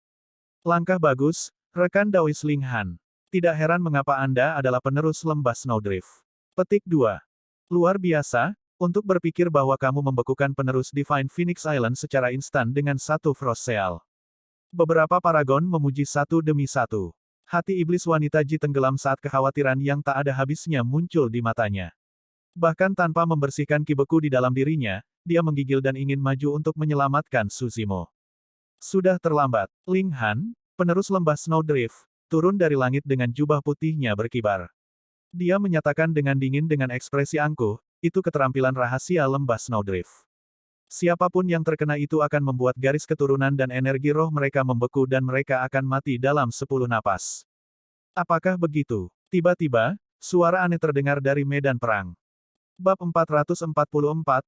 Langkah bagus, rekan Daois Ling Han. Tidak heran mengapa Anda adalah penerus lembah Snowdrift. Petik 2. Luar biasa, untuk berpikir bahwa kamu membekukan penerus Divine Phoenix Island secara instan dengan satu Frost Seal. Beberapa paragon memuji satu demi satu. Hati iblis wanita Ji tenggelam saat kekhawatiran yang tak ada habisnya muncul di matanya. Bahkan tanpa membersihkan kibeku di dalam dirinya, dia menggigil dan ingin maju untuk menyelamatkan Su Zimo. Sudah terlambat. Ling Han, penerus lembah Snowdrift, turun dari langit dengan jubah putihnya berkibar. Dia menyatakan dengan dingin dengan ekspresi angkuh, itu keterampilan rahasia lembah Snowdrift. Siapapun yang terkena itu akan membuat garis keturunan dan energi roh mereka membeku dan mereka akan mati dalam 10 napas. Apakah begitu? Tiba-tiba, suara aneh terdengar dari medan perang. Bab 444,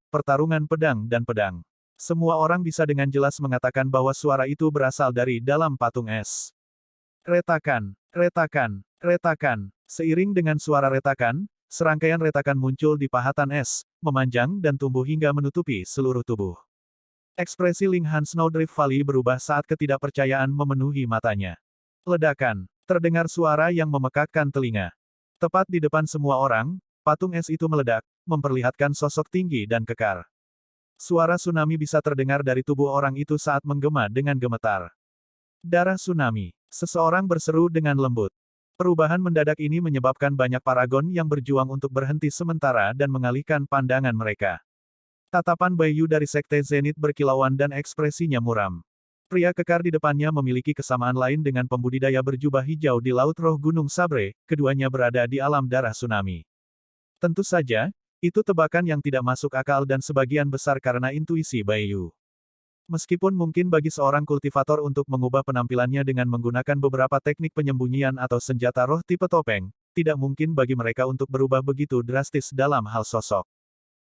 Pertarungan Pedang dan Pedang. Semua orang bisa dengan jelas mengatakan bahwa suara itu berasal dari dalam patung es. Retakan, retakan, retakan. Seiring dengan suara retakan, serangkaian retakan muncul di pahatan es, memanjang dan tumbuh hingga menutupi seluruh tubuh. Ekspresi Ling Han Snowdrift Valley berubah saat ketidakpercayaan memenuhi matanya. Ledakan, terdengar suara yang memekakkan telinga. Tepat di depan semua orang, patung es itu meledak, memperlihatkan sosok tinggi dan kekar. Suara tsunami bisa terdengar dari tubuh orang itu saat menggema dengan gemetar. Darah tsunami. Seseorang berseru dengan lembut. Perubahan mendadak ini menyebabkan banyak paragon yang berjuang untuk berhenti sementara dan mengalihkan pandangan mereka. Tatapan Baiyu dari Sekte Zenith berkilauan dan ekspresinya muram. Pria kekar di depannya memiliki kesamaan lain dengan pembudidaya berjubah hijau di Laut Roh Gunung Sabre, keduanya berada di alam darah tsunami. Tentu saja, itu tebakan yang tidak masuk akal dan sebagian besar karena intuisi Baiyu. Meskipun mungkin bagi seorang kultivator untuk mengubah penampilannya dengan menggunakan beberapa teknik penyembunyian atau senjata roh tipe topeng, tidak mungkin bagi mereka untuk berubah begitu drastis dalam hal sosok.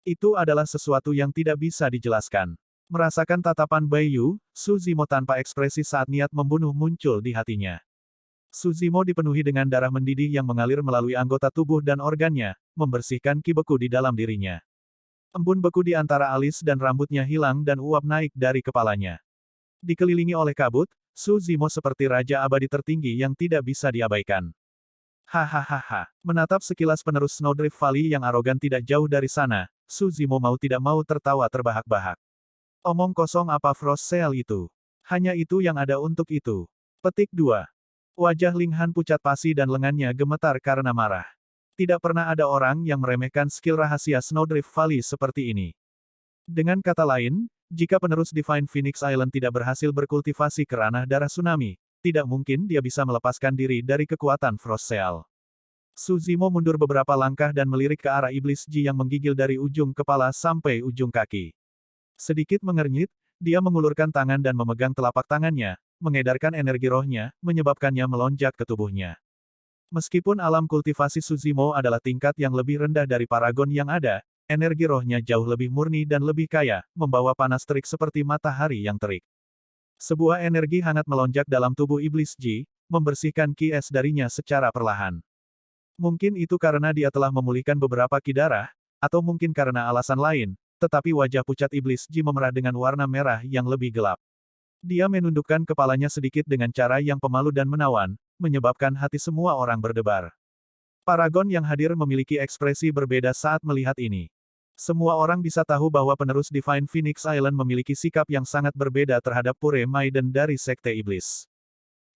Itu adalah sesuatu yang tidak bisa dijelaskan. Merasakan tatapan Baiyu, Su Zimo tanpa ekspresi saat niat membunuh muncul di hatinya. Su Zimo dipenuhi dengan darah mendidih yang mengalir melalui anggota tubuh dan organnya, membersihkan ki beku di dalam dirinya. Embun beku di antara alis dan rambutnya hilang dan uap naik dari kepalanya. Dikelilingi oleh kabut, Su Zimo seperti raja abadi tertinggi yang tidak bisa diabaikan. Hahaha. Menatap sekilas penerus Snowdrift Valley yang arogan tidak jauh dari sana, Su Zimo mau tidak mau tertawa terbahak-bahak. Omong kosong apa Frost Seal itu? Hanya itu yang ada untuk itu. Petik 2. Wajah Ling Han pucat pasi dan lengannya gemetar karena marah. Tidak pernah ada orang yang meremehkan skill rahasia Snowdrift Valley seperti ini. Dengan kata lain, jika penerus Divine Phoenix Island tidak berhasil berkultivasi ke ranah darah tsunami, tidak mungkin dia bisa melepaskan diri dari kekuatan Frost Seal. Su Zimo mundur beberapa langkah dan melirik ke arah iblis Ji yang menggigil dari ujung kepala sampai ujung kaki. Sedikit mengernyit, dia mengulurkan tangan dan memegang telapak tangannya, mengedarkan energi rohnya, menyebabkannya melonjak ke tubuhnya. Meskipun alam kultivasi Su Zimo adalah tingkat yang lebih rendah dari paragon yang ada, energi rohnya jauh lebih murni dan lebih kaya, membawa panas terik seperti matahari yang terik. Sebuah energi hangat melonjak dalam tubuh iblis Ji, membersihkan ki es darinya secara perlahan. Mungkin itu karena dia telah memulihkan beberapa ki darah, atau mungkin karena alasan lain, tetapi wajah pucat iblis Ji memerah dengan warna merah yang lebih gelap. Dia menundukkan kepalanya sedikit dengan cara yang pemalu dan menawan, menyebabkan hati semua orang berdebar. Paragon yang hadir memiliki ekspresi berbeda saat melihat ini. Semua orang bisa tahu bahwa penerus Divine Phoenix Island memiliki sikap yang sangat berbeda terhadap Pure Maiden dari Sekte Iblis.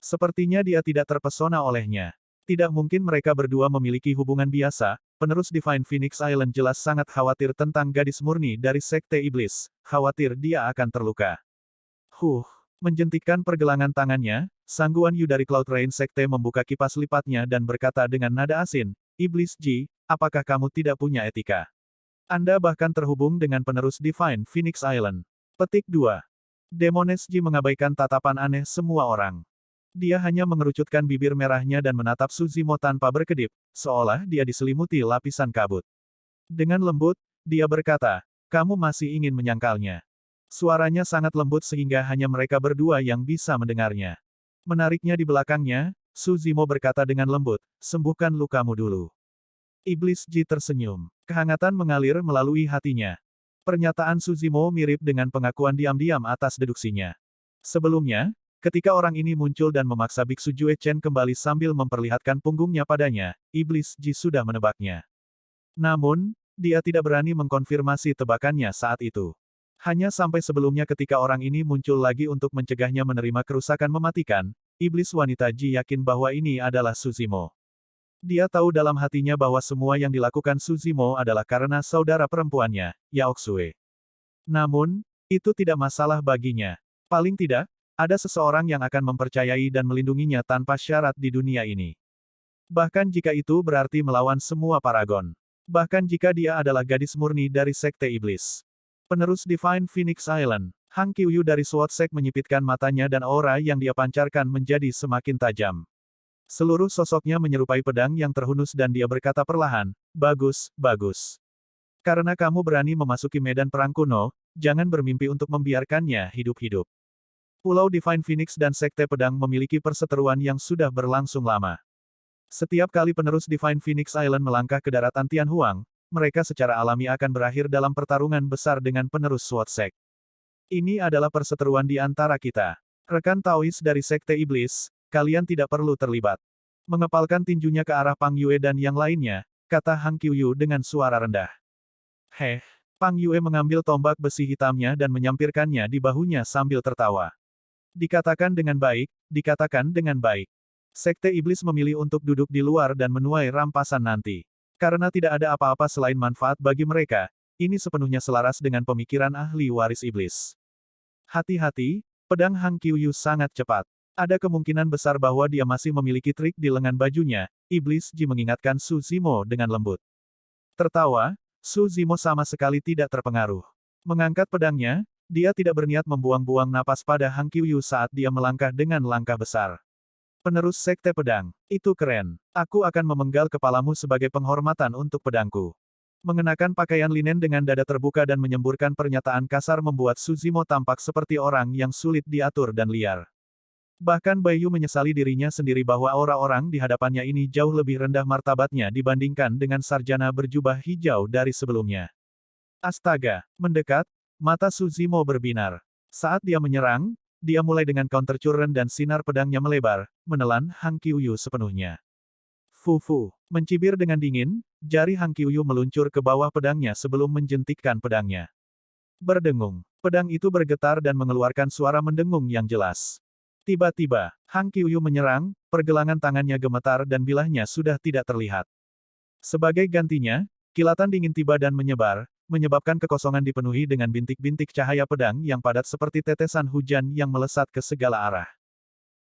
Sepertinya dia tidak terpesona olehnya. Tidak mungkin mereka berdua memiliki hubungan biasa, penerus Divine Phoenix Island jelas sangat khawatir tentang gadis murni dari Sekte Iblis, khawatir dia akan terluka. Menjentikkan pergelangan tangannya, Sang Guan Yu dari Cloud Rain Sekte membuka kipas lipatnya dan berkata dengan nada asin, Iblis Ji, apakah kamu tidak punya etika? Anda bahkan terhubung dengan penerus Divine Phoenix Island. Petik 2. Demones Ji mengabaikan tatapan aneh semua orang. Dia hanya mengerucutkan bibir merahnya dan menatap Su Zimo tanpa berkedip, seolah dia diselimuti lapisan kabut. Dengan lembut, dia berkata, kamu masih ingin menyangkalnya. Suaranya sangat lembut sehingga hanya mereka berdua yang bisa mendengarnya. Menariknya di belakangnya, Su Zimo berkata dengan lembut, sembuhkan lukamu dulu. Iblis Ji tersenyum. Kehangatan mengalir melalui hatinya. Pernyataan Su Zimo mirip dengan pengakuan diam-diam atas deduksinya. Sebelumnya, ketika orang ini muncul dan memaksa Biksu Jue Chen kembali sambil memperlihatkan punggungnya padanya, Iblis Ji sudah menebaknya. Namun, dia tidak berani mengkonfirmasi tebakannya saat itu. Hanya sampai sebelumnya ketika orang ini muncul lagi untuk mencegahnya menerima kerusakan mematikan, iblis wanita Ji yakin bahwa ini adalah Su Zimo. Dia tahu dalam hatinya bahwa semua yang dilakukan Su Zimo adalah karena saudara perempuannya, Yao Xue. Namun, itu tidak masalah baginya. Paling tidak, ada seseorang yang akan mempercayai dan melindunginya tanpa syarat di dunia ini. Bahkan jika itu berarti melawan semua paragon. Bahkan jika dia adalah gadis murni dari Sekte Iblis. Penerus Divine Phoenix Island, Hang Qiuyu dari Sword Sect menyipitkan matanya dan aura yang dia pancarkan menjadi semakin tajam. Seluruh sosoknya menyerupai pedang yang terhunus dan dia berkata perlahan, bagus, bagus. Karena kamu berani memasuki medan perang kuno, jangan bermimpi untuk membiarkannya hidup-hidup. Pulau Divine Phoenix dan Sekte Pedang memiliki perseteruan yang sudah berlangsung lama. Setiap kali penerus Divine Phoenix Island melangkah ke daratan Tianhuang, mereka secara alami akan berakhir dalam pertarungan besar dengan penerus Sword Sect. Ini adalah perseteruan di antara kita. Rekan Taois dari Sekte Iblis, kalian tidak perlu terlibat. Mengepalkan tinjunya ke arah Pang Yue dan yang lainnya, kata Hang Qiuyu dengan suara rendah. Pang Yue mengambil tombak besi hitamnya dan menyampirkannya di bahunya sambil tertawa. Dikatakan dengan baik, dikatakan dengan baik. Sekte Iblis memilih untuk duduk di luar dan menuai rampasan nanti. Karena tidak ada apa-apa selain manfaat bagi mereka, ini sepenuhnya selaras dengan pemikiran ahli waris iblis. Hati-hati, pedang Hang Qiuyu sangat cepat. Ada kemungkinan besar bahwa dia masih memiliki trik di lengan bajunya, Iblis Ji mengingatkan Su Zimo dengan lembut. Tertawa, Su Zimo sama sekali tidak terpengaruh. Mengangkat pedangnya, dia tidak berniat membuang-buang napas pada Hang Qiuyu saat dia melangkah dengan langkah besar. Penerus Sekte Pedang, itu keren. Aku akan memenggal kepalamu sebagai penghormatan untuk pedangku. Mengenakan pakaian linen dengan dada terbuka dan menyemburkan pernyataan kasar membuat Su Zimo tampak seperti orang yang sulit diatur dan liar. Bahkan Baiyu menyesali dirinya sendiri bahwa orang-orang di hadapannya ini jauh lebih rendah martabatnya dibandingkan dengan sarjana berjubah hijau dari sebelumnya. Astaga, mendekat, mata Su Zimo berbinar. Saat dia menyerang, dia mulai dengan counter curren dan sinar pedangnya melebar, menelan Hang Qiuyu sepenuhnya. Fu, mencibir dengan dingin, jari Hang Qiuyu meluncur ke bawah pedangnya sebelum menjentikkan pedangnya. Berdengung, pedang itu bergetar dan mengeluarkan suara mendengung yang jelas. Tiba-tiba, Hang Qiuyu menyerang, pergelangan tangannya gemetar dan bilahnya sudah tidak terlihat. Sebagai gantinya, kilatan dingin tiba dan menyebar, menyebabkan kekosongan dipenuhi dengan bintik-bintik cahaya pedang yang padat seperti tetesan hujan yang melesat ke segala arah.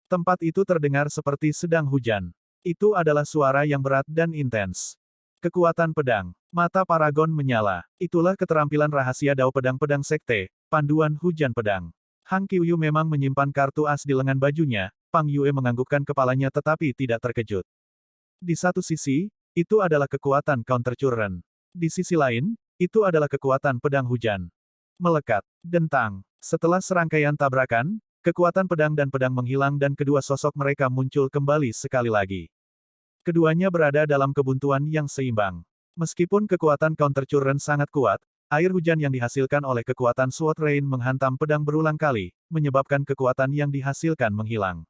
Tempat itu terdengar seperti sedang hujan. Itu adalah suara yang berat dan intens. Kekuatan pedang. Mata Paragon menyala. Itulah keterampilan rahasia Dao Pedang-Pedang Sekte, panduan hujan pedang. Hang Qiuyu memang menyimpan kartu as di lengan bajunya, Pang Yue menganggukkan kepalanya tetapi tidak terkejut. Di satu sisi, itu adalah kekuatan counter curren. Di sisi lain, itu adalah kekuatan pedang hujan. Melekat. Dentang. Setelah serangkaian tabrakan, kekuatan pedang dan pedang menghilang dan kedua sosok mereka muncul kembali sekali lagi. Keduanya berada dalam kebuntuan yang seimbang. Meskipun kekuatan counter curren sangat kuat, air hujan yang dihasilkan oleh kekuatan Sword Rain menghantam pedang berulang kali, menyebabkan kekuatan yang dihasilkan menghilang.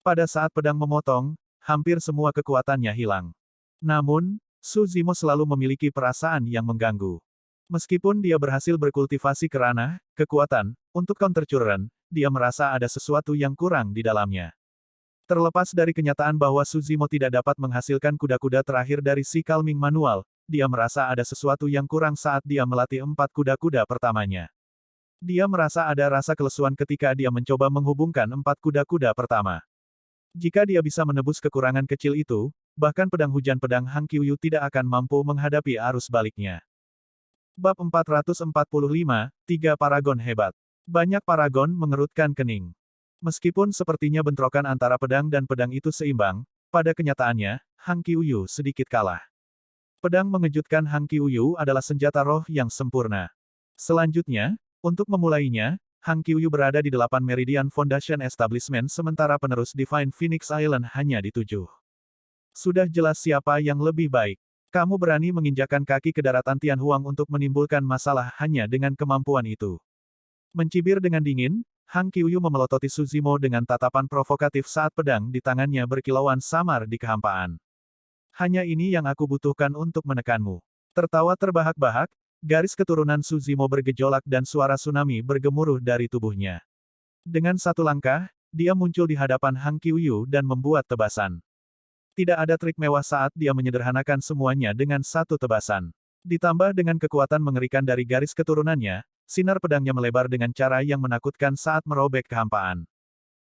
Pada saat pedang memotong, hampir semua kekuatannya hilang. Namun, Su Zimo selalu memiliki perasaan yang mengganggu. Meskipun dia berhasil berkultivasi kerana, kekuatan, untuk counter curren, dia merasa ada sesuatu yang kurang di dalamnya. Terlepas dari kenyataan bahwa Su Zimo tidak dapat menghasilkan kuda-kuda terakhir dari si Calming Manual, dia merasa ada sesuatu yang kurang saat dia melatih 4 kuda-kuda pertamanya. Dia merasa ada rasa kelesuan ketika dia mencoba menghubungkan 4 kuda-kuda pertama. Jika dia bisa menebus kekurangan kecil itu, bahkan pedang hujan pedang Hang Qiuyu tidak akan mampu menghadapi arus baliknya. Bab 445, 3 Paragon Hebat. Banyak paragon mengerutkan kening. Meskipun sepertinya bentrokan antara pedang dan pedang itu seimbang, pada kenyataannya, Hang Qiuyu sedikit kalah. Pedang mengejutkan Hang Qiuyu adalah senjata roh yang sempurna. Selanjutnya, untuk memulainya, Hang Qiuyu berada di 8 Meridian Foundation Establishment sementara penerus Divine Phoenix Island hanya di 7. Sudah jelas siapa yang lebih baik. Kamu berani menginjakkan kaki ke daratan Tianhuang untuk menimbulkan masalah hanya dengan kemampuan itu. Mencibir dengan dingin, Hang Qiuyu memelototi Suzimo dengan tatapan provokatif saat pedang di tangannya berkilauan samar di kehampaan. Hanya ini yang aku butuhkan untuk menekanmu. Tertawa terbahak-bahak, garis keturunan Suzimo bergejolak dan suara tsunami bergemuruh dari tubuhnya. Dengan satu langkah, dia muncul di hadapan Hang Qiuyu dan membuat tebasan. Tidak ada trik mewah saat dia menyederhanakan semuanya dengan satu tebasan. Ditambah dengan kekuatan mengerikan dari garis keturunannya, sinar pedangnya melebar dengan cara yang menakutkan saat merobek kehampaan.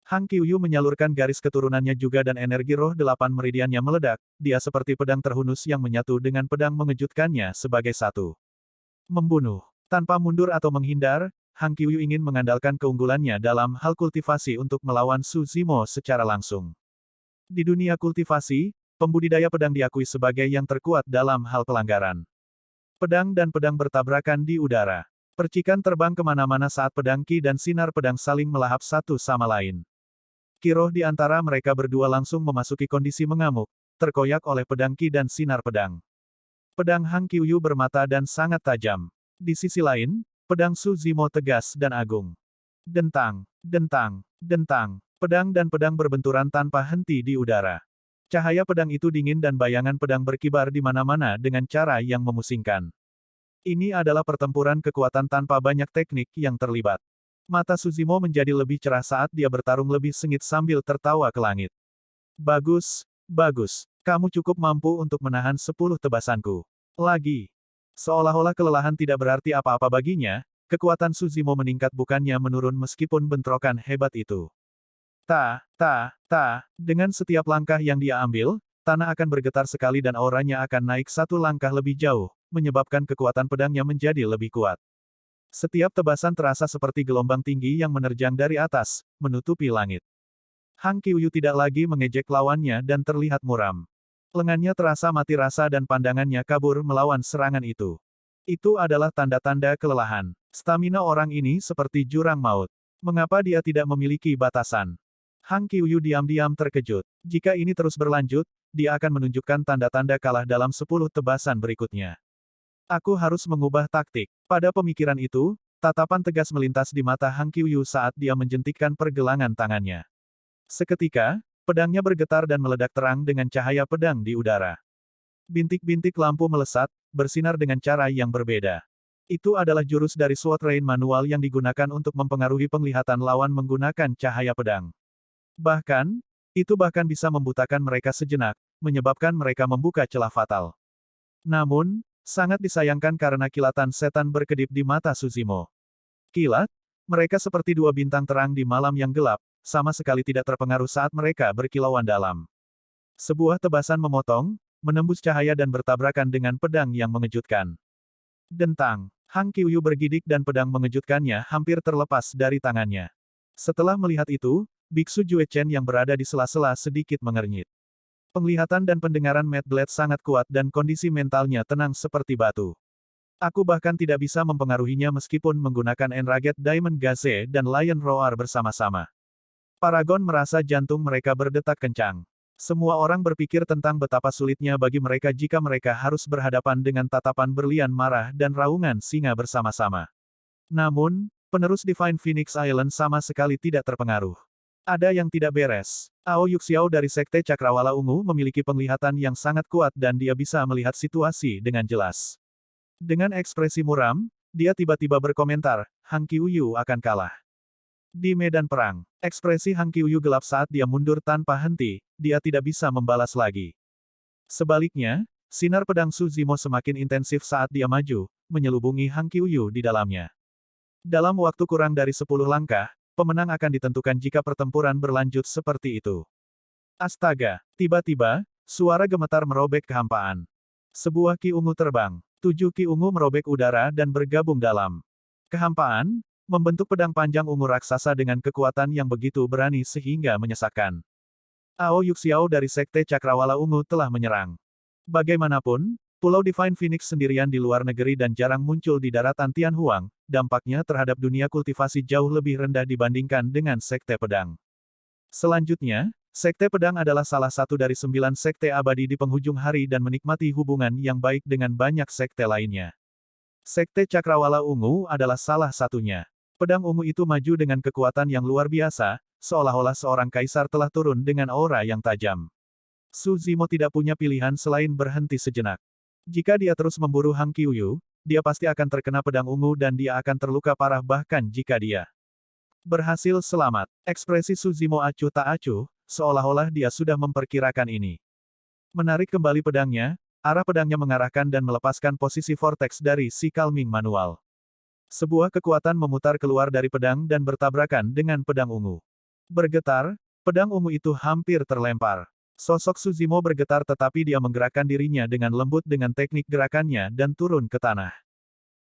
Hang Qiuyu menyalurkan garis keturunannya juga dan energi roh 8 meridiannya meledak, dia seperti pedang terhunus yang menyatu dengan pedang mengejutkannya sebagai satu. Membunuh. Tanpa mundur atau menghindar, Hang Qiuyu ingin mengandalkan keunggulannya dalam hal kultivasi untuk melawan Suzimo secara langsung. Di dunia kultivasi, pembudidaya pedang diakui sebagai yang terkuat dalam hal pelanggaran. Pedang dan pedang bertabrakan di udara. Percikan terbang kemana-mana saat pedang Qi dan sinar pedang saling melahap satu sama lain. Qi roh di antara mereka berdua langsung memasuki kondisi mengamuk, terkoyak oleh pedang Qi dan sinar pedang. Pedang Hang Qiuyu bermata dan sangat tajam. Di sisi lain, pedang Suzimo tegas dan agung. Dentang, dentang, dentang. Pedang dan pedang berbenturan tanpa henti di udara. Cahaya pedang itu dingin dan bayangan pedang berkibar di mana-mana dengan cara yang memusingkan. Ini adalah pertempuran kekuatan tanpa banyak teknik yang terlibat. Mata Suzimo menjadi lebih cerah saat dia bertarung lebih sengit sambil tertawa ke langit. Bagus, bagus. Kamu cukup mampu untuk menahan 10 tebasanku. Lagi. Seolah-olah kelelahan tidak berarti apa-apa baginya, kekuatan Suzimo meningkat bukannya menurun meskipun bentrokan hebat itu. Dengan setiap langkah yang dia ambil, tanah akan bergetar sekali dan auranya akan naik satu langkah lebih jauh, menyebabkan kekuatan pedangnya menjadi lebih kuat. Setiap tebasan terasa seperti gelombang tinggi yang menerjang dari atas, menutupi langit. Hang Qiuyu tidak lagi mengejek lawannya dan terlihat muram. Lengannya terasa mati rasa dan pandangannya kabur melawan serangan itu. Itu adalah tanda-tanda kelelahan. Stamina orang ini seperti jurang maut. Mengapa dia tidak memiliki batasan? Hang Qiuyu diam-diam terkejut. Jika ini terus berlanjut, dia akan menunjukkan tanda-tanda kalah dalam 10 tebasan berikutnya. Aku harus mengubah taktik. Pada pemikiran itu, tatapan tegas melintas di mata Hang Qiuyu saat dia menjentikkan pergelangan tangannya. Seketika, pedangnya bergetar dan meledak terang dengan cahaya pedang di udara. Bintik-bintik lampu melesat, bersinar dengan cara yang berbeda. Itu adalah jurus dari Sword Rain manual yang digunakan untuk mempengaruhi penglihatan lawan menggunakan cahaya pedang. Bahkan, itu bahkan bisa membutakan mereka sejenak, menyebabkan mereka membuka celah fatal. Namun, sangat disayangkan karena kilatan setan berkedip di mata Suzimo. Kilat? Mereka seperti dua bintang terang di malam yang gelap, sama sekali tidak terpengaruh saat mereka berkilauan dalam. Sebuah tebasan memotong, menembus cahaya dan bertabrakan dengan pedang yang mengejutkan. Dentang. Hang Qiuyu bergidik dan pedang mengejutkannya hampir terlepas dari tangannya. Setelah melihat itu, Biksu Jue Chen yang berada di sela-sela sedikit mengernyit. Penglihatan dan pendengaran Mad Blade sangat kuat dan kondisi mentalnya tenang seperti batu. Aku bahkan tidak bisa mempengaruhinya meskipun menggunakan Enraged Diamond Gaze dan Lion Roar bersama-sama. Paragon merasa jantung mereka berdetak kencang. Semua orang berpikir tentang betapa sulitnya bagi mereka jika mereka harus berhadapan dengan tatapan berlian marah dan raungan singa bersama-sama. Namun, penerus Divine Phoenix Island sama sekali tidak terpengaruh. Ada yang tidak beres. Ao Yuxiao dari Sekte Cakrawala Ungu memiliki penglihatan yang sangat kuat dan dia bisa melihat situasi dengan jelas. Dengan ekspresi muram, dia tiba-tiba berkomentar, Hang Qiuyu akan kalah. Di medan perang, ekspresi Hang Qiuyu gelap saat dia mundur tanpa henti, dia tidak bisa membalas lagi. Sebaliknya, sinar pedang Suzimo semakin intensif saat dia maju, menyelubungi Hang Qiuyu di dalamnya. Dalam waktu kurang dari 10 langkah, pemenang akan ditentukan jika pertempuran berlanjut seperti itu. Astaga! Tiba-tiba, suara gemetar merobek kehampaan. Sebuah ki ungu terbang. 7 ki ungu merobek udara dan bergabung dalam kehampaan, membentuk pedang panjang ungu raksasa dengan kekuatan yang begitu berani sehingga menyesakkan. Ao Yuxiao dari Sekte Cakrawala Ungu telah menyerang. Bagaimanapun, Pulau Divine Phoenix sendirian di luar negeri dan jarang muncul di daratan Tianhuang, dampaknya terhadap dunia kultivasi jauh lebih rendah dibandingkan dengan Sekte Pedang. Selanjutnya, Sekte Pedang adalah salah satu dari 9 sekte abadi di penghujung hari dan menikmati hubungan yang baik dengan banyak sekte lainnya. Sekte Cakrawala Ungu adalah salah satunya. Pedang ungu itu maju dengan kekuatan yang luar biasa, seolah-olah seorang kaisar telah turun dengan aura yang tajam. Su Zimo tidak punya pilihan selain berhenti sejenak. Jika dia terus memburu Hang Qiuyu, dia pasti akan terkena pedang ungu dan dia akan terluka parah bahkan jika dia berhasil selamat. Ekspresi Su Zimo acuh tak acuh, seolah-olah dia sudah memperkirakan ini. Menarik kembali pedangnya, arah pedangnya mengarahkan dan melepaskan posisi vortex dari si Calming manual. Sebuah kekuatan memutar keluar dari pedang dan bertabrakan dengan pedang ungu. Bergetar, pedang ungu itu hampir terlempar. Sosok Su Zimo bergetar tetapi dia menggerakkan dirinya dengan lembut dengan teknik gerakannya dan turun ke tanah.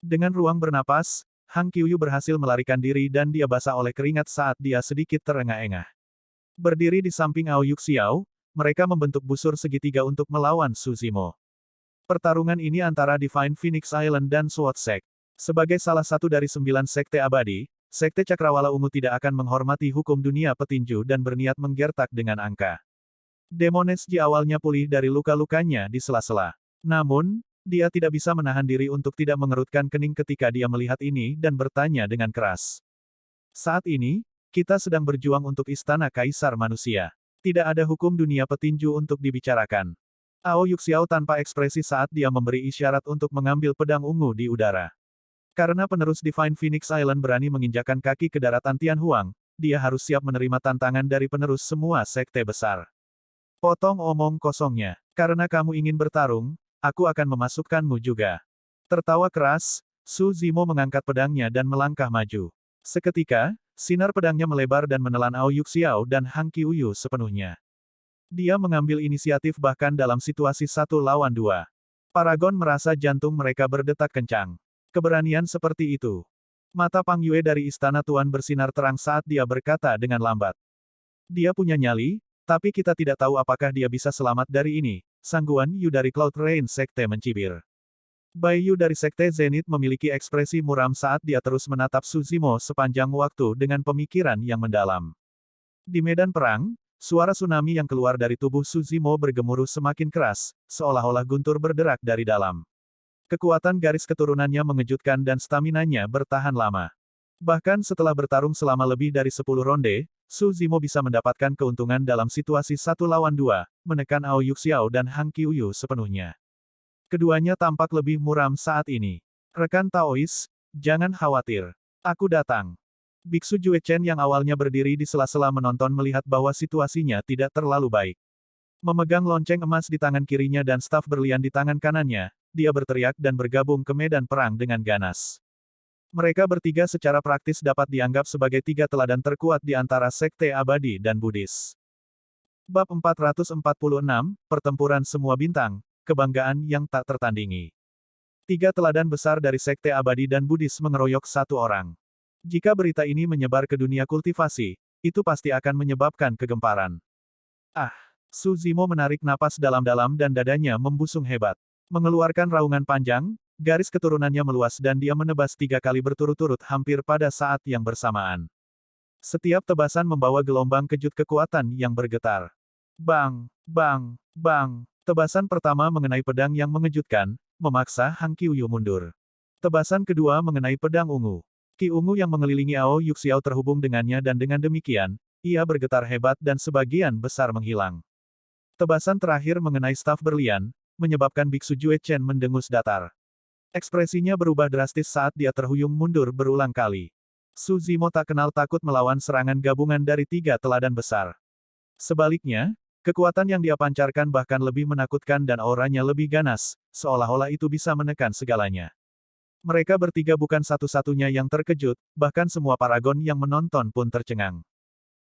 Dengan ruang bernapas, Hang Qiuyu berhasil melarikan diri dan dia basah oleh keringat saat dia sedikit terengah-engah. Berdiri di samping Ao Yuxiao, mereka membentuk busur segitiga untuk melawan Su Zimo. Pertarungan ini antara Divine Phoenix Island dan Sword Sect. Sebagai salah satu dari 9 sekte abadi, Sekte Cakrawala Ungu tidak akan menghormati hukum dunia petinju dan berniat menggertak dengan angka. Demonesji awalnya pulih dari luka-lukanya di sela-sela. Namun, dia tidak bisa menahan diri untuk tidak mengerutkan kening ketika dia melihat ini dan bertanya dengan keras. Saat ini, kita sedang berjuang untuk istana kaisar manusia. Tidak ada hukum dunia petinju untuk dibicarakan. Ao Yuxiao tanpa ekspresi saat dia memberi isyarat untuk mengambil pedang ungu di udara. Karena penerus Divine Phoenix Island berani menginjakan kaki ke daratan Tianhuang, dia harus siap menerima tantangan dari penerus semua sekte besar. Potong omong kosongnya. Karena kamu ingin bertarung, aku akan memasukkanmu juga. Tertawa keras, Su Zimo mengangkat pedangnya dan melangkah maju. Seketika, sinar pedangnya melebar dan menelan Ao Yuxiao dan Hang Qiuyu sepenuhnya. Dia mengambil inisiatif bahkan dalam situasi 1 lawan 2. Paragon merasa jantung mereka berdetak kencang. Keberanian seperti itu. Mata Pang Yue dari Istana Tuan bersinar terang saat dia berkata dengan lambat. Dia punya nyali, tapi kita tidak tahu apakah dia bisa selamat dari ini. Sangguan Yu dari Cloud Rain Sekte mencibir. Bai Yu dari Sekte Zenith memiliki ekspresi muram saat dia terus menatap Su Zimo sepanjang waktu dengan pemikiran yang mendalam. Di medan perang, suara tsunami yang keluar dari tubuh Su Zimo bergemuruh semakin keras, seolah-olah guntur berderak dari dalam. Kekuatan garis keturunannya mengejutkan dan staminanya bertahan lama. Bahkan setelah bertarung selama lebih dari 10 ronde, Su Zimo bisa mendapatkan keuntungan dalam situasi 1 lawan 2, menekan Ao Yuxiao dan Hang Qiuyu sepenuhnya. Keduanya tampak lebih muram saat ini. Rekan Taois, jangan khawatir. Aku datang. Biksu Jue Chen yang awalnya berdiri di sela-sela menonton melihat bahwa situasinya tidak terlalu baik. Memegang lonceng emas di tangan kirinya dan staf berlian di tangan kanannya, dia berteriak dan bergabung ke medan perang dengan ganas. Mereka bertiga secara praktis dapat dianggap sebagai 3 teladan terkuat di antara Sekte Abadi dan Buddhis. Bab 446, Pertempuran Semua Bintang, Kebanggaan yang tak tertandingi. 3 teladan besar dari Sekte Abadi dan Buddhis mengeroyok 1 orang. Jika berita ini menyebar ke dunia kultivasi, itu pasti akan menyebabkan kegemparan. Su Zimo menarik napas dalam-dalam dan dadanya membusung hebat. Mengeluarkan raungan panjang, garis keturunannya meluas dan dia menebas 3 kali berturut-turut hampir pada saat yang bersamaan. Setiap tebasan membawa gelombang kejut kekuatan yang bergetar. Bang, bang, bang. Tebasan pertama mengenai pedang yang mengejutkan, memaksa Hang Qiuyu mundur. Tebasan kedua mengenai pedang ungu. Ki ungu yang mengelilingi Ao Yuxiao terhubung dengannya dan dengan demikian, ia bergetar hebat dan sebagian besar menghilang. Tebasan terakhir mengenai staf berlian, menyebabkan Biksu Jue Chen mendengus datar. Ekspresinya berubah drastis saat dia terhuyung mundur berulang kali. Su Zimo tak kenal takut melawan serangan gabungan dari 3 teladan besar. Sebaliknya, kekuatan yang dia pancarkan bahkan lebih menakutkan dan auranya lebih ganas, seolah-olah itu bisa menekan segalanya. Mereka bertiga bukan satu-satunya yang terkejut, bahkan semua paragon yang menonton pun tercengang.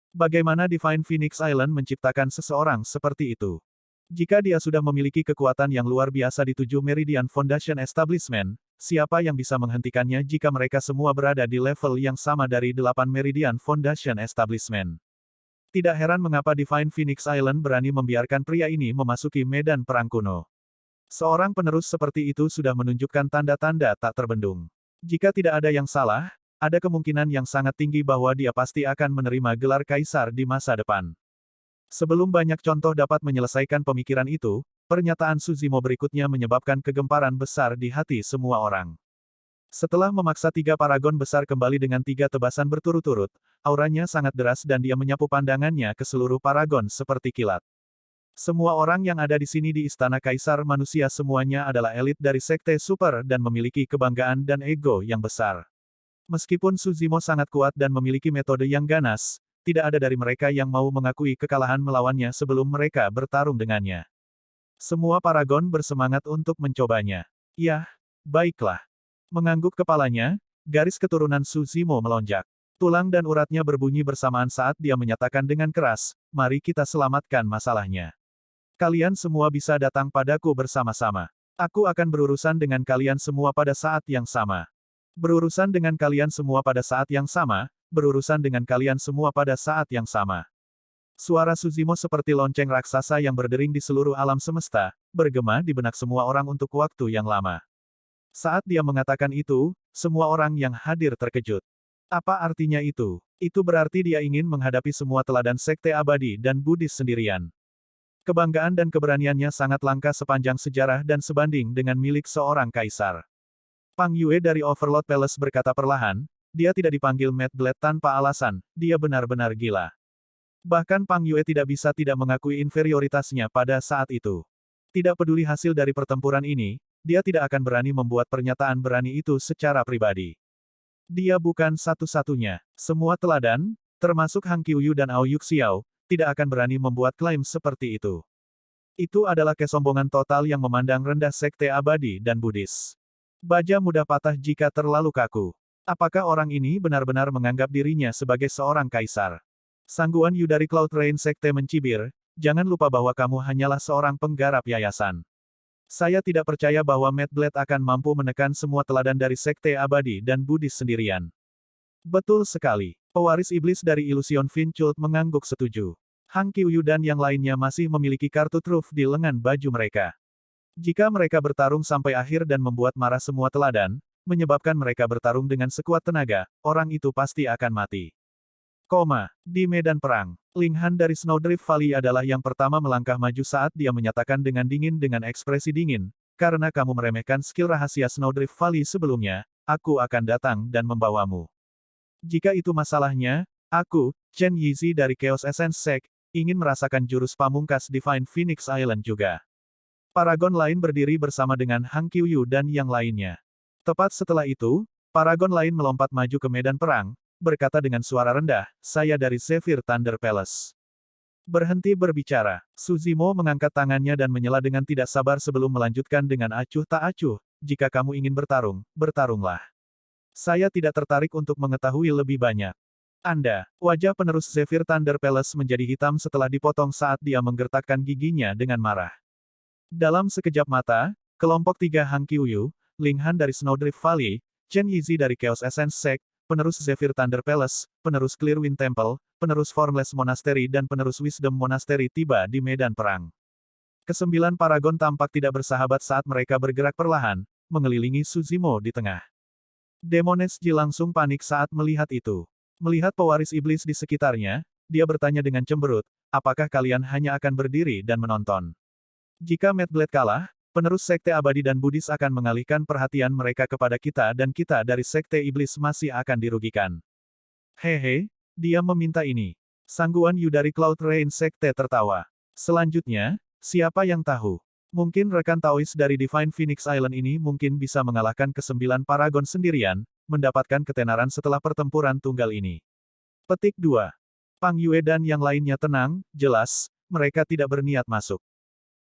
Bagaimana Divine Phoenix Island menciptakan seseorang seperti itu? Jika dia sudah memiliki kekuatan yang luar biasa di 7 Meridian Foundation Establishment, siapa yang bisa menghentikannya jika mereka semua berada di level yang sama dari 8 Meridian Foundation Establishment? Tidak heran mengapa Divine Phoenix Island berani membiarkan pria ini memasuki medan perang kuno. Seorang penerus seperti itu sudah menunjukkan tanda-tanda tak terbendung. Jika tidak ada yang salah, ada kemungkinan yang sangat tinggi bahwa dia pasti akan menerima gelar kaisar di masa depan. Sebelum banyak contoh dapat menyelesaikan pemikiran itu, pernyataan Suzimo berikutnya menyebabkan kegemparan besar di hati semua orang. Setelah memaksa tiga paragon besar kembali dengan tiga tebasan berturut-turut, auranya sangat deras dan dia menyapu pandangannya ke seluruh paragon seperti kilat. Semua orang yang ada di sini di Istana Kaisar Manusia semuanya adalah elit dari Sekte Super dan memiliki kebanggaan dan ego yang besar. Meskipun Suzimo sangat kuat dan memiliki metode yang ganas, tidak ada dari mereka yang mau mengakui kekalahan melawannya sebelum mereka bertarung dengannya. Semua paragon bersemangat untuk mencobanya. Yah, baiklah. Mengangguk kepalanya, garis keturunan Suzimo melonjak. Tulang dan uratnya berbunyi bersamaan saat dia menyatakan dengan keras, mari kita selamatkan masalahnya. Kalian semua bisa datang padaku bersama-sama. Aku akan berurusan dengan kalian semua pada saat yang sama. Berurusan dengan kalian semua pada saat yang sama, berurusan dengan kalian semua pada saat yang sama. Suara Suzimo seperti lonceng raksasa yang berdering di seluruh alam semesta, bergema di benak semua orang untuk waktu yang lama. Saat dia mengatakan itu, semua orang yang hadir terkejut. Apa artinya itu? Itu berarti dia ingin menghadapi semua teladan Sekte Abadi dan Buddhis sendirian. Kebanggaan dan keberaniannya sangat langka sepanjang sejarah dan sebanding dengan milik seorang kaisar. Pang Yue dari Overlord Palace berkata perlahan, dia tidak dipanggil Mad Blade tanpa alasan, dia benar-benar gila. Bahkan Pang Yue tidak bisa tidak mengakui inferioritasnya pada saat itu. Tidak peduli hasil dari pertempuran ini, dia tidak akan berani membuat pernyataan berani itu secara pribadi. Dia bukan satu-satunya. Semua teladan, termasuk Hang Qiuyu dan Ao Yuxiao, tidak akan berani membuat klaim seperti itu. Itu adalah kesombongan total yang memandang rendah Sekte Abadi dan Buddhis. Baja mudah patah jika terlalu kaku. Apakah orang ini benar-benar menganggap dirinya sebagai seorang kaisar? Sangguan Yu dari Cloud Rain Sekte mencibir, jangan lupa bahwa kamu hanyalah seorang penggarap yayasan. Saya tidak percaya bahwa Mad Blade akan mampu menekan semua teladan dari Sekte Abadi dan Buddhis sendirian. Betul sekali. Pewaris iblis dari Illusion Finchult mengangguk setuju. Hang Qiuyu dan yang lainnya masih memiliki kartu truf di lengan baju mereka. Jika mereka bertarung sampai akhir dan membuat marah semua teladan, menyebabkan mereka bertarung dengan sekuat tenaga, orang itu pasti akan mati. Di medan perang, Ling Han dari Snowdrift Valley adalah yang pertama melangkah maju saat dia menyatakan dengan dingin dengan ekspresi dingin, karena kamu meremehkan skill rahasia Snowdrift Valley sebelumnya, aku akan datang dan membawamu. Jika itu masalahnya, aku, Chen Yizi dari Chaos Essence Sect, ingin merasakan jurus pamungkas Divine Phoenix Island juga. Paragon lain berdiri bersama dengan Hang Qiuyu dan yang lainnya. Tepat setelah itu, paragon lain melompat maju ke medan perang, berkata dengan suara rendah, saya dari Zephyr Thunder Palace. Berhenti berbicara, Suzimo mengangkat tangannya dan menyela dengan tidak sabar sebelum melanjutkan dengan acuh tak acuh, jika kamu ingin bertarung, bertarunglah. Saya tidak tertarik untuk mengetahui lebih banyak. Anda, wajah penerus Zephyr Thunder Palace menjadi hitam setelah dipotong saat dia menggertakkan giginya dengan marah. Dalam sekejap mata, kelompok tiga Hang Qiuyu, Ling Han dari Snowdrift Valley, Chen Yizi dari Chaos Essence Sect, penerus Zephyr Thunder Palace, penerus Clearwind Temple, penerus Formless Monastery dan penerus Wisdom Monastery tiba di medan perang. Kesembilan paragon tampak tidak bersahabat saat mereka bergerak perlahan, mengelilingi Suzimo di tengah. Demones Ji langsung panik saat melihat itu. Melihat pewaris iblis di sekitarnya, dia bertanya dengan cemberut, apakah kalian hanya akan berdiri dan menonton? Jika Mad Blade kalah, penerus Sekte Abadi dan Buddhis akan mengalihkan perhatian mereka kepada kita dan kita dari Sekte Iblis masih akan dirugikan. Hehe, dia meminta ini. Sangguan Yu dari Cloud Rain Sekte tertawa. Selanjutnya, siapa yang tahu? Mungkin rekan Taois dari Divine Phoenix Island ini mungkin bisa mengalahkan kesembilan paragon sendirian, mendapatkan ketenaran setelah pertempuran tunggal ini. Petik 2. Pang Yue dan yang lainnya tenang, jelas, mereka tidak berniat masuk.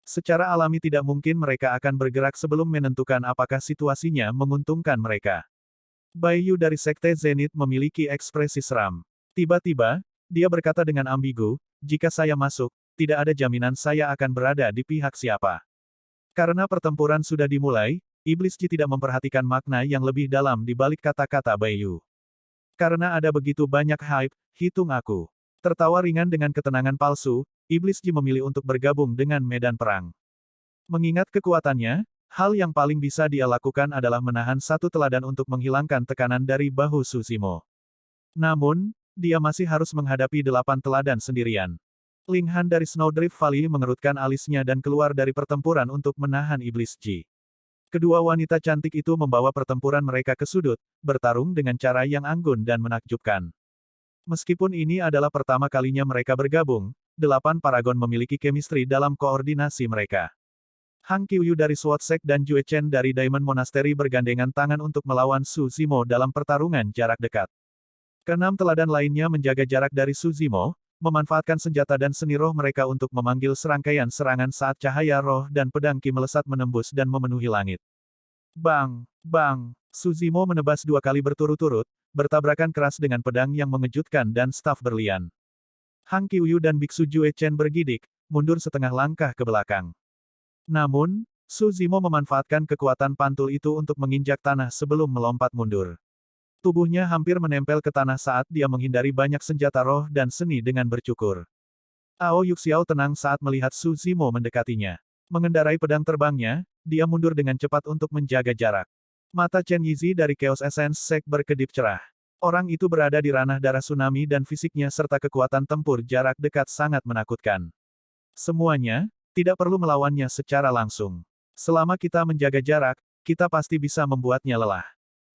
Secara alami tidak mungkin mereka akan bergerak sebelum menentukan apakah situasinya menguntungkan mereka. Bai Yu dari Sekte Zenith memiliki ekspresi seram. Tiba-tiba, dia berkata dengan ambigu, jika saya masuk, tidak ada jaminan saya akan berada di pihak siapa. Karena pertempuran sudah dimulai, Iblis Ji tidak memperhatikan makna yang lebih dalam di balik kata-kata Bai Yu. Karena ada begitu banyak hype, hitung aku. Tertawa ringan dengan ketenangan palsu, Iblis Ji memilih untuk bergabung dengan medan perang. Mengingat kekuatannya, hal yang paling bisa dia lakukan adalah menahan satu teladan untuk menghilangkan tekanan dari bahu Suzimo. Namun, dia masih harus menghadapi 8 teladan sendirian. Ling Han dari Snowdrift Valley mengerutkan alisnya dan keluar dari pertempuran untuk menahan Iblis Ji. Kedua wanita cantik itu membawa pertempuran mereka ke sudut, bertarung dengan cara yang anggun dan menakjubkan. Meskipun ini adalah pertama kalinya mereka bergabung, 8 paragon memiliki chemistry dalam koordinasi mereka. Hang Qiuyu dari Sword Sect dan Jue Chen dari Diamond Monastery bergandengan tangan untuk melawan Su Zimo dalam pertarungan jarak dekat. Keenam teladan lainnya menjaga jarak dari Su Zimo, memanfaatkan senjata dan seni roh mereka untuk memanggil serangkaian serangan saat cahaya roh dan pedang Qi melesat menembus dan memenuhi langit. Bang! Bang! Su Zimo menebas 2 kali berturut-turut, bertabrakan keras dengan pedang yang mengejutkan dan staf berlian. Hang Qiuyu dan Biksu Jue Chen bergidik, mundur setengah langkah ke belakang. Namun, Su Zimo memanfaatkan kekuatan pantul itu untuk menginjak tanah sebelum melompat mundur. Tubuhnya hampir menempel ke tanah saat dia menghindari banyak senjata roh dan seni dengan bercukur. Ao Yuxiao tenang saat melihat Su Zimo mendekatinya. Mengendarai pedang terbangnya, dia mundur dengan cepat untuk menjaga jarak. Mata Chen Yizi dari Chaos Essence Sect berkedip cerah. Orang itu berada di ranah darah tsunami dan fisiknya serta kekuatan tempur jarak dekat sangat menakutkan. Semuanya, tidak perlu melawannya secara langsung. Selama kita menjaga jarak, kita pasti bisa membuatnya lelah.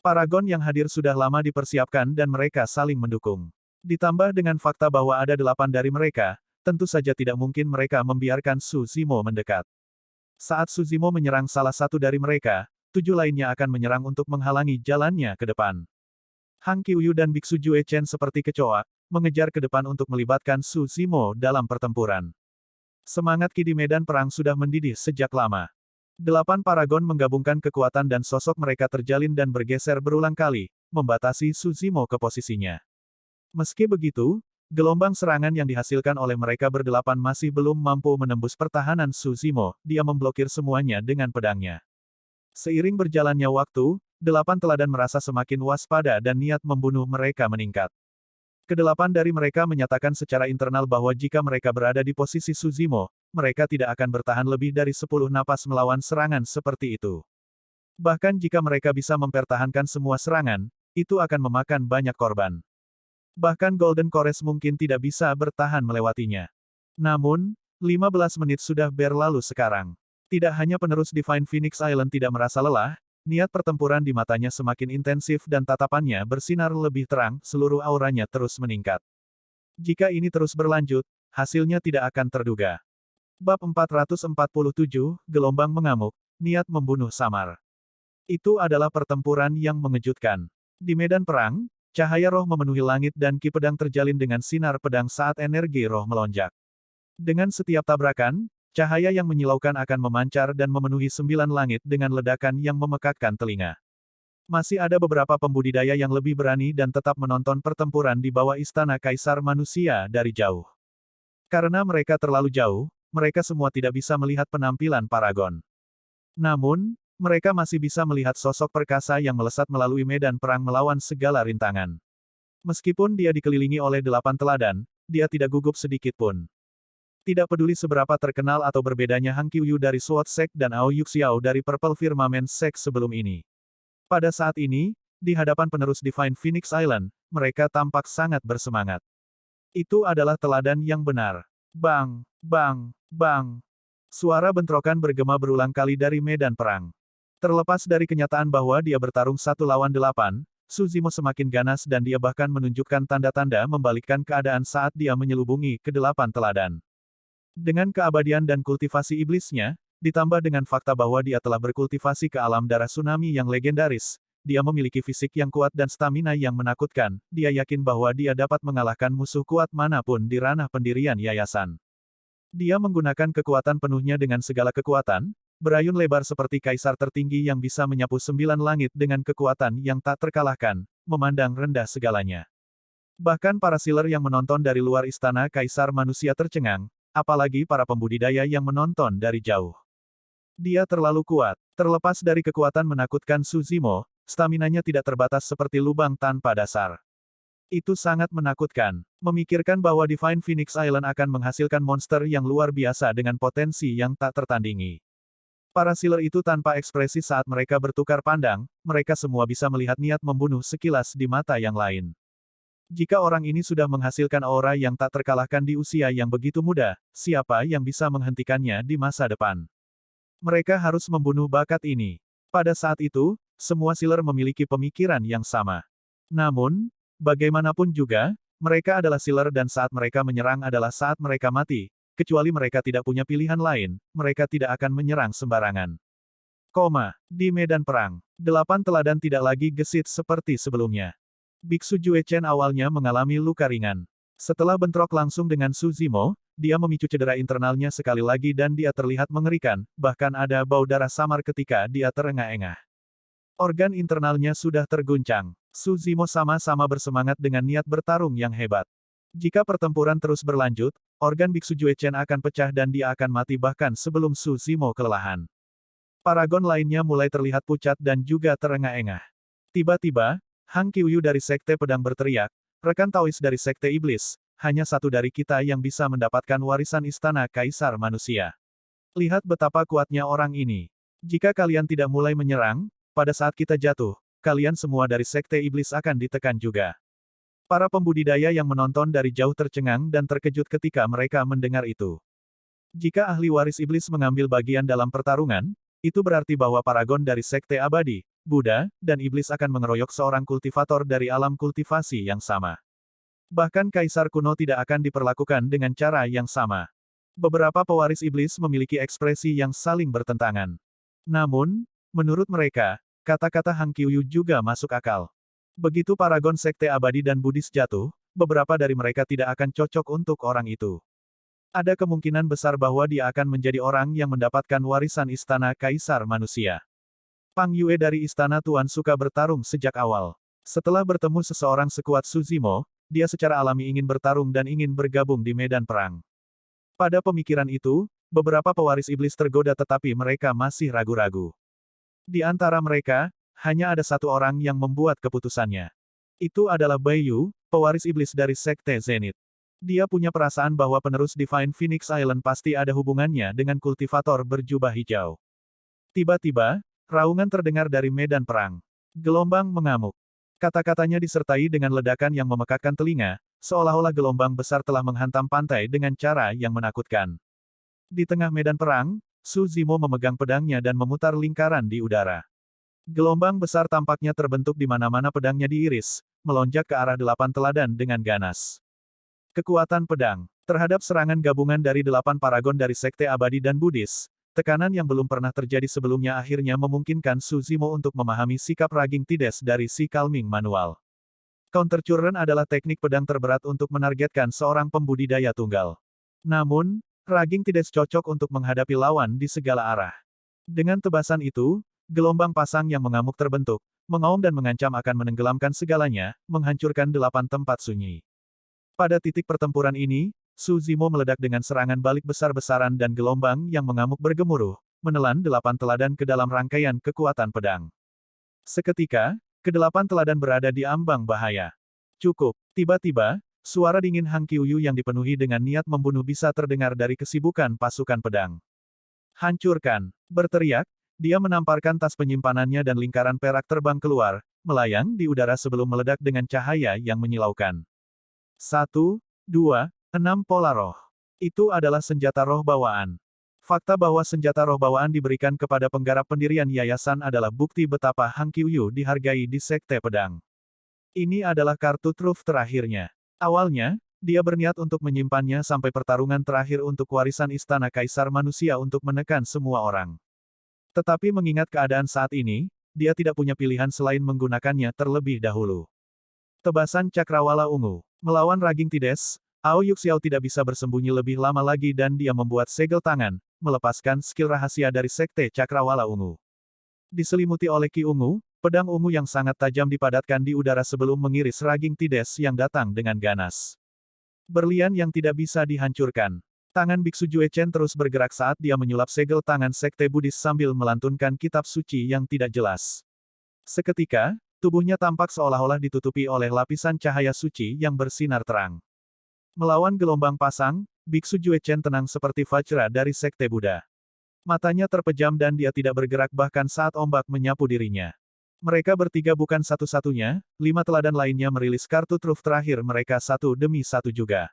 Paragon yang hadir sudah lama dipersiapkan dan mereka saling mendukung. Ditambah dengan fakta bahwa ada 8 dari mereka, tentu saja tidak mungkin mereka membiarkan Su Zimo mendekat. Saat Su Zimo menyerang salah satu dari mereka, 7 lainnya akan menyerang untuk menghalangi jalannya ke depan. Hang Qiuyu dan Biksu Jue Chen seperti kecoa, mengejar ke depan untuk melibatkan Su Zimo dalam pertempuran. Semangat Qi di medan perang sudah mendidih sejak lama. 8 paragon menggabungkan kekuatan dan sosok mereka terjalin dan bergeser berulang kali, membatasi Su Zimo ke posisinya. Meski begitu, gelombang serangan yang dihasilkan oleh mereka berdelapan masih belum mampu menembus pertahanan Su Zimo, dia memblokir semuanya dengan pedangnya. Seiring berjalannya waktu, 8 teladan merasa semakin waspada dan niat membunuh mereka meningkat. Kedelapan dari mereka menyatakan secara internal bahwa jika mereka berada di posisi Su Zimo, mereka tidak akan bertahan lebih dari 10 napas melawan serangan seperti itu. Bahkan jika mereka bisa mempertahankan semua serangan, itu akan memakan banyak korban. Bahkan Golden Chorus mungkin tidak bisa bertahan melewatinya. Namun, 15 menit sudah berlalu sekarang. Tidak hanya penerus Divine Phoenix Island tidak merasa lelah, niat pertempuran di matanya semakin intensif dan tatapannya bersinar lebih terang, seluruh auranya terus meningkat. Jika ini terus berlanjut, hasilnya tidak akan terduga. Bab 447, Gelombang Mengamuk, Niat Membunuh Samar. Itu adalah pertempuran yang mengejutkan. Di medan perang, cahaya roh memenuhi langit dan Qi pedang terjalin dengan sinar pedang saat energi roh melonjak. Dengan setiap tabrakan, cahaya yang menyilaukan akan memancar dan memenuhi 9 langit dengan ledakan yang memekakkan telinga. Masih ada beberapa pembudidaya yang lebih berani dan tetap menonton pertempuran di bawah istana Kaisar Manusia dari jauh. Karena mereka terlalu jauh, mereka semua tidak bisa melihat penampilan Paragon. Namun, mereka masih bisa melihat sosok perkasa yang melesat melalui medan perang melawan segala rintangan. Meskipun dia dikelilingi oleh 8 teladan, dia tidak gugup sedikit pun. Tidak peduli seberapa terkenal atau berbedanya Hang Qiuyu dari Sword Sect dan Ao Yuxiao dari Purple Firmament Sect sebelum ini. Pada saat ini, di hadapan penerus Divine Phoenix Island, mereka tampak sangat bersemangat. Itu adalah teladan yang benar. Bang! Bang! Bang! Suara bentrokan bergema berulang kali dari medan perang. Terlepas dari kenyataan bahwa dia bertarung 1 lawan 8, Su Zimo semakin ganas dan dia bahkan menunjukkan tanda-tanda membalikkan keadaan saat dia menyelubungi ke-8 teladan. Dengan keabadian dan kultivasi iblisnya, ditambah dengan fakta bahwa dia telah berkultivasi ke alam darah tsunami yang legendaris, dia memiliki fisik yang kuat dan stamina yang menakutkan, dia yakin bahwa dia dapat mengalahkan musuh kuat manapun di ranah pendirian yayasan. Dia menggunakan kekuatan penuhnya dengan segala kekuatan, berayun lebar seperti kaisar tertinggi yang bisa menyapu 9 langit dengan kekuatan yang tak terkalahkan, memandang rendah segalanya. Bahkan para sealer yang menonton dari luar istana Kaisar Manusia tercengang, apalagi para pembudidaya yang menonton dari jauh. Dia terlalu kuat. Terlepas dari kekuatan menakutkan Su Zimo, staminanya tidak terbatas seperti lubang tanpa dasar. Itu sangat menakutkan. Memikirkan bahwa Divine Phoenix Island akan menghasilkan monster yang luar biasa dengan potensi yang tak tertandingi. Para sealer itu tanpa ekspresi saat mereka bertukar pandang, mereka semua bisa melihat niat membunuh sekilas di mata yang lain. Jika orang ini sudah menghasilkan aura yang tak terkalahkan di usia yang begitu muda, siapa yang bisa menghentikannya di masa depan? Mereka harus membunuh bakat ini. Pada saat itu, semua sealer memiliki pemikiran yang sama. Namun, bagaimanapun juga, mereka adalah sealer dan saat mereka menyerang adalah saat mereka mati. Kecuali mereka tidak punya pilihan lain, mereka tidak akan menyerang sembarangan. Di medan perang, 8 teladan tidak lagi gesit seperti sebelumnya. Biksu Jue Chen awalnya mengalami luka ringan. Setelah bentrok langsung dengan Su Zimo, dia memicu cedera internalnya sekali lagi dan dia terlihat mengerikan, bahkan ada bau darah samar ketika dia terengah-engah. Organ internalnya sudah terguncang. Su Zimo sama-sama bersemangat dengan niat bertarung yang hebat. Jika pertempuran terus berlanjut, organ Biksu Jue Chen akan pecah dan dia akan mati bahkan sebelum Su Zimo kelelahan. Paragon lainnya mulai terlihat pucat dan juga terengah-engah. Tiba-tiba, Hang Qiuyu dari Sekte Pedang berteriak, rekan Taois dari Sekte Iblis, hanya satu dari kita yang bisa mendapatkan warisan Istana Kaisar Manusia. Lihat betapa kuatnya orang ini. Jika kalian tidak mulai menyerang, pada saat kita jatuh, kalian semua dari Sekte Iblis akan ditekan juga. Para pembudidaya yang menonton dari jauh tercengang dan terkejut ketika mereka mendengar itu. Jika ahli waris iblis mengambil bagian dalam pertarungan, itu berarti bahwa paragon dari Sekte Abadi, Buddha, dan Iblis akan mengeroyok seorang kultivator dari alam kultivasi yang sama. Bahkan Kaisar kuno tidak akan diperlakukan dengan cara yang sama. Beberapa pewaris iblis memiliki ekspresi yang saling bertentangan. Namun, menurut mereka, kata-kata Hang Qiuyu juga masuk akal. Begitu paragon Sekte Abadi dan Buddhis jatuh, beberapa dari mereka tidak akan cocok untuk orang itu. Ada kemungkinan besar bahwa dia akan menjadi orang yang mendapatkan warisan Istana Kaisar Manusia. Pang Yue dari Istana Tuan suka bertarung sejak awal. Setelah bertemu seseorang sekuat Su Zimo, dia secara alami ingin bertarung dan ingin bergabung di medan perang. Pada pemikiran itu, beberapa pewaris iblis tergoda tetapi mereka masih ragu-ragu. Di antara mereka, hanya ada satu orang yang membuat keputusannya. Itu adalah Bai Yu, pewaris iblis dari Sekte Zenith. Dia punya perasaan bahwa penerus Divine Phoenix Island pasti ada hubungannya dengan kultivator berjubah hijau. Tiba-tiba, raungan terdengar dari medan perang. Gelombang mengamuk. Kata-katanya disertai dengan ledakan yang memekakkan telinga, seolah-olah gelombang besar telah menghantam pantai dengan cara yang menakutkan. Di tengah medan perang, Su Zimo memegang pedangnya dan memutar lingkaran di udara. Gelombang besar tampaknya terbentuk di mana-mana pedangnya diiris, melonjak ke arah 8 teladan dengan ganas. Kekuatan pedang. Terhadap serangan gabungan dari 8 paragon dari Sekte Abadi dan Buddhis, tekanan yang belum pernah terjadi sebelumnya akhirnya memungkinkan Su Zimo untuk memahami sikap Raging Tides dari si Calming Manual. Counter Current adalah teknik pedang terberat untuk menargetkan seorang pembudidaya tunggal. Namun, Raging Tides cocok untuk menghadapi lawan di segala arah. Dengan tebasan itu, gelombang pasang yang mengamuk terbentuk, mengaum dan mengancam akan menenggelamkan segalanya, menghancurkan 8 tempat sunyi. Pada titik pertempuran ini, Su Zimo meledak dengan serangan balik besar-besaran dan gelombang yang mengamuk bergemuruh, menelan 8 teladan ke dalam rangkaian kekuatan pedang. Seketika, ke-8 teladan berada di ambang bahaya. Cukup. Tiba-tiba, suara dingin Hang Qiuyu yang dipenuhi dengan niat membunuh bisa terdengar dari kesibukan pasukan pedang. Hancurkan! Berteriak, dia menamparkan tas penyimpanannya dan lingkaran perak terbang keluar, melayang di udara sebelum meledak dengan cahaya yang menyilaukan. 1, 2, 6 pola roh. Itu adalah senjata roh bawaan. Fakta bahwa senjata roh bawaan diberikan kepada penggarap pendirian yayasan adalah bukti betapa Hang Qiuyu dihargai di Sekte Pedang. Ini adalah kartu truf terakhirnya. Awalnya, dia berniat untuk menyimpannya sampai pertarungan terakhir untuk warisan Istana Kaisar Manusia untuk menekan semua orang. Tetapi mengingat keadaan saat ini, dia tidak punya pilihan selain menggunakannya terlebih dahulu. Tebasan Cakrawala Ungu. Melawan Raging Tides, Ao Yuxiao tidak bisa bersembunyi lebih lama lagi dan dia membuat segel tangan, melepaskan skill rahasia dari Sekte Cakrawala Ungu. Diselimuti oleh Ki Ungu, pedang ungu yang sangat tajam dipadatkan di udara sebelum mengiris Raging Tides yang datang dengan ganas. Berlian yang tidak bisa dihancurkan. Tangan Biksu Jue Chen terus bergerak saat dia menyulap segel tangan Sekte Buddhis sambil melantunkan kitab suci yang tidak jelas. Seketika, tubuhnya tampak seolah-olah ditutupi oleh lapisan cahaya suci yang bersinar terang. Melawan gelombang pasang, Biksu Jue Chen tenang seperti Vajra dari Sekte Buddha. Matanya terpejam dan dia tidak bergerak bahkan saat ombak menyapu dirinya. Mereka bertiga bukan satu-satunya, 5 teladan lainnya merilis kartu truf terakhir mereka satu demi satu juga.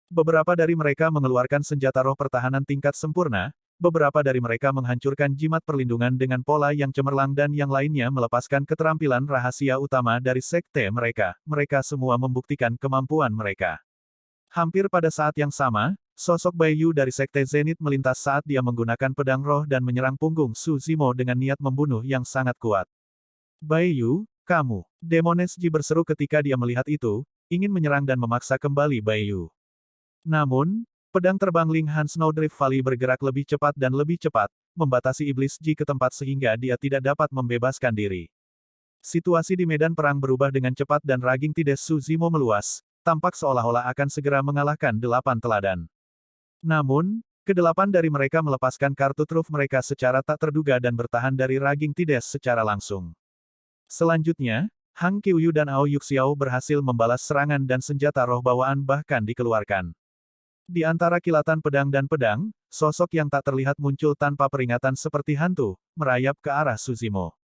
Beberapa dari mereka mengeluarkan senjata roh pertahanan tingkat sempurna, beberapa dari mereka menghancurkan jimat perlindungan dengan pola yang cemerlang dan yang lainnya melepaskan keterampilan rahasia utama dari sekte mereka. Mereka semua membuktikan kemampuan mereka. Hampir pada saat yang sama, sosok Baiyu dari sekte Zenith melintas saat dia menggunakan pedang roh dan menyerang punggung Su Zimo dengan niat membunuh yang sangat kuat. Baiyu, kamu. Demones Ji berseru ketika dia melihat itu, ingin menyerang dan memaksa kembali Baiyu. Namun, pedang terbang Ling Han Snowdrift Valley bergerak lebih cepat dan lebih cepat, membatasi iblis Ji ke tempat sehingga dia tidak dapat membebaskan diri. Situasi di medan perang berubah dengan cepat dan raging Tides Su Zimo meluas, tampak seolah-olah akan segera mengalahkan 8 teladan. Namun, kedelapan dari mereka melepaskan kartu truf mereka secara tak terduga dan bertahan dari raging Tides secara langsung. Selanjutnya, Hang Qiuyu dan Ao Yuxiao berhasil membalas serangan dan senjata roh bawaan bahkan dikeluarkan. Di antara kilatan pedang dan pedang, sosok yang tak terlihat muncul tanpa peringatan seperti hantu, merayap ke arah Su Zimo.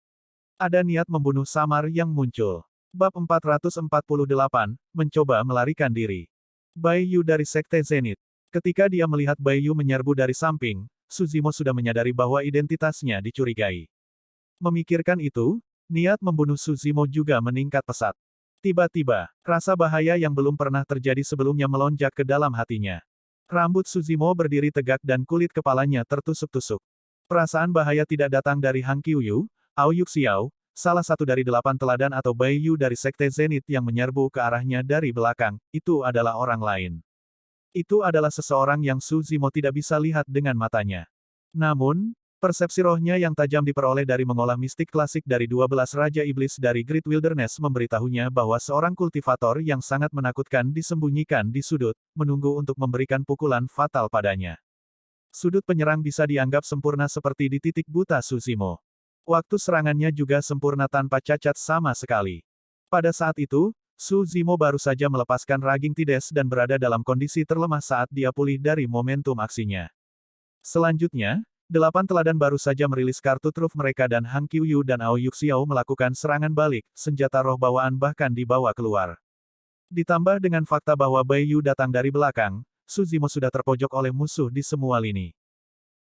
Ada niat membunuh samar yang muncul. Bab 448, mencoba melarikan diri. Baiyu dari Sekte Zenith. Ketika dia melihat Baiyu menyerbu dari samping, Su Zimo sudah menyadari bahwa identitasnya dicurigai. Memikirkan itu, niat membunuh Su Zimo juga meningkat pesat. Tiba-tiba, rasa bahaya yang belum pernah terjadi sebelumnya melonjak ke dalam hatinya. Rambut Su Zimo berdiri tegak dan kulit kepalanya tertusuk-tusuk. Perasaan bahaya tidak datang dari Hang Qiuyu, Ao Yuxiao, salah satu dari 8 teladan atau Baiyu dari Sekte Zenith yang menyerbu ke arahnya dari belakang, itu adalah orang lain. Itu adalah seseorang yang Su Zimo tidak bisa lihat dengan matanya. Namun, persepsi rohnya yang tajam diperoleh dari mengolah mistik klasik dari 12 Raja Iblis dari Great Wilderness memberitahunya bahwa seorang kultivator yang sangat menakutkan disembunyikan di sudut, menunggu untuk memberikan pukulan fatal padanya. Sudut penyerang bisa dianggap sempurna seperti di titik buta Su Zimo. Waktu serangannya juga sempurna tanpa cacat sama sekali. Pada saat itu, Su Zimo baru saja melepaskan raging Tides dan berada dalam kondisi terlemah saat dia pulih dari momentum aksinya. Selanjutnya, 8 teladan baru saja merilis kartu truf mereka dan Hang Qiuyu dan Ao Yuxiao melakukan serangan balik, senjata roh bawaan bahkan dibawa keluar. Ditambah dengan fakta bahwa Baiyu datang dari belakang, Su Zimo sudah terpojok oleh musuh di semua lini.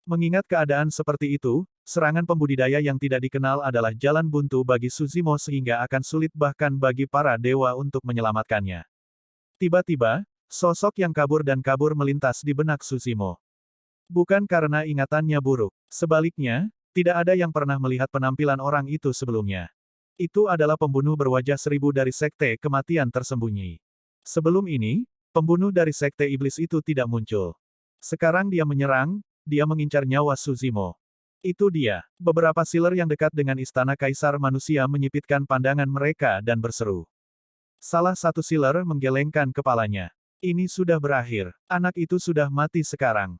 Mengingat keadaan seperti itu, serangan pembudidaya yang tidak dikenal adalah jalan buntu bagi Su Zimo sehingga akan sulit bahkan bagi para dewa untuk menyelamatkannya. Tiba-tiba, sosok yang kabur dan kabur melintas di benak Su Zimo. Bukan karena ingatannya buruk. Sebaliknya, tidak ada yang pernah melihat penampilan orang itu sebelumnya. Itu adalah pembunuh berwajah 1000 dari Sekte Kematian Tersembunyi. Sebelum ini, pembunuh dari Sekte Iblis itu tidak muncul. Sekarang dia menyerang, dia mengincar nyawa Su Zimo. Itu dia. Beberapa sealer yang dekat dengan Istana Kaisar Manusia menyipitkan pandangan mereka dan berseru. Salah satu sealer menggelengkan kepalanya. Ini sudah berakhir. Anak itu sudah mati sekarang.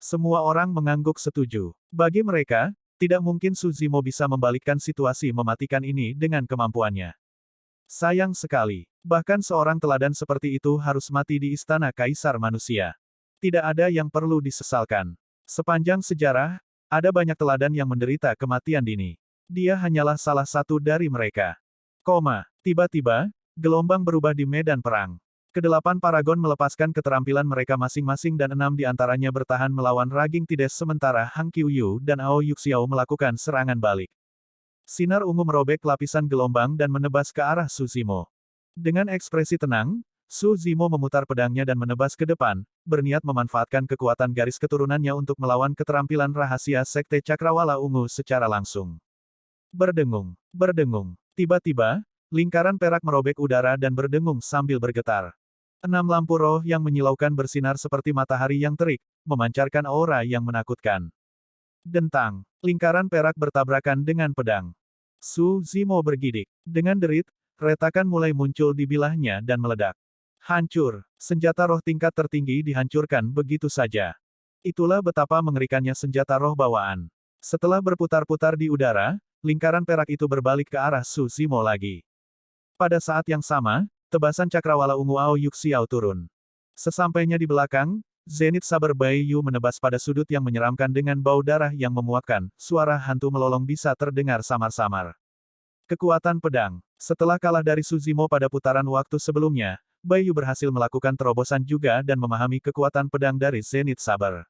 Semua orang mengangguk setuju. Bagi mereka, tidak mungkin Su Zimo bisa membalikkan situasi mematikan ini dengan kemampuannya. Sayang sekali. Bahkan seorang teladan seperti itu harus mati di Istana Kaisar Manusia. Tidak ada yang perlu disesalkan. Sepanjang sejarah, ada banyak teladan yang menderita kematian dini. Dia hanyalah salah satu dari mereka. Tiba-tiba, gelombang berubah di medan perang. Kedelapan paragon melepaskan keterampilan mereka masing-masing dan 6 di antaranya bertahan melawan raging Tides sementara Hang Qiuyu dan Ao Yuxiao melakukan serangan balik. Sinar ungu merobek lapisan gelombang dan menebas ke arah Su Zimo. Dengan ekspresi tenang, Su Zimo memutar pedangnya dan menebas ke depan, berniat memanfaatkan kekuatan garis keturunannya untuk melawan keterampilan rahasia Sekte Cakrawala Ungu secara langsung. Berdengung. Tiba-tiba, lingkaran perak merobek udara dan berdengung sambil bergetar. 6 lampu roh yang menyilaukan bersinar seperti matahari yang terik, memancarkan aura yang menakutkan. Dentang. Lingkaran perak bertabrakan dengan pedang. Su Zimo bergidik. Dengan derit, retakan mulai muncul di bilahnya dan meledak. Hancur. Senjata roh tingkat tertinggi dihancurkan begitu saja. Itulah betapa mengerikannya senjata roh bawaan. Setelah berputar-putar di udara, lingkaran perak itu berbalik ke arah Su Zimo lagi. Pada saat yang sama, tebasan cakrawala ungu Ao Yuxiao turun. Sesampainya di belakang, Zenith Saber Baiyu menebas pada sudut yang menyeramkan dengan bau darah yang memuakkan, suara hantu melolong bisa terdengar samar-samar. Kekuatan pedang. Setelah kalah dari Suzimo pada putaran waktu sebelumnya, Baiyu berhasil melakukan terobosan juga dan memahami kekuatan pedang dari Zenith Saber.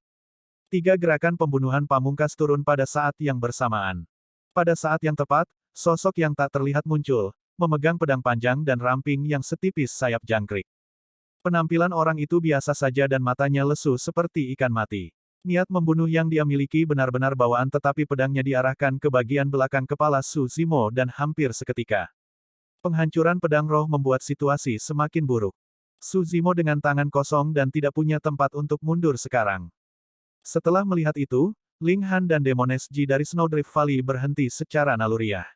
3 gerakan pembunuhan pamungkas turun pada saat yang bersamaan. Pada saat yang tepat, sosok yang tak terlihat muncul, memegang pedang panjang dan ramping yang setipis sayap jangkrik. Penampilan orang itu biasa saja dan matanya lesu seperti ikan mati. Niat membunuh yang dia miliki benar-benar bawaan tetapi pedangnya diarahkan ke bagian belakang kepala Suzimo dan hampir seketika. Penghancuran pedang roh membuat situasi semakin buruk. Suzimo dengan tangan kosong dan tidak punya tempat untuk mundur sekarang. Setelah melihat itu, Ling Han dan Demones Ji dari Snowdrift Valley berhenti secara naluriah.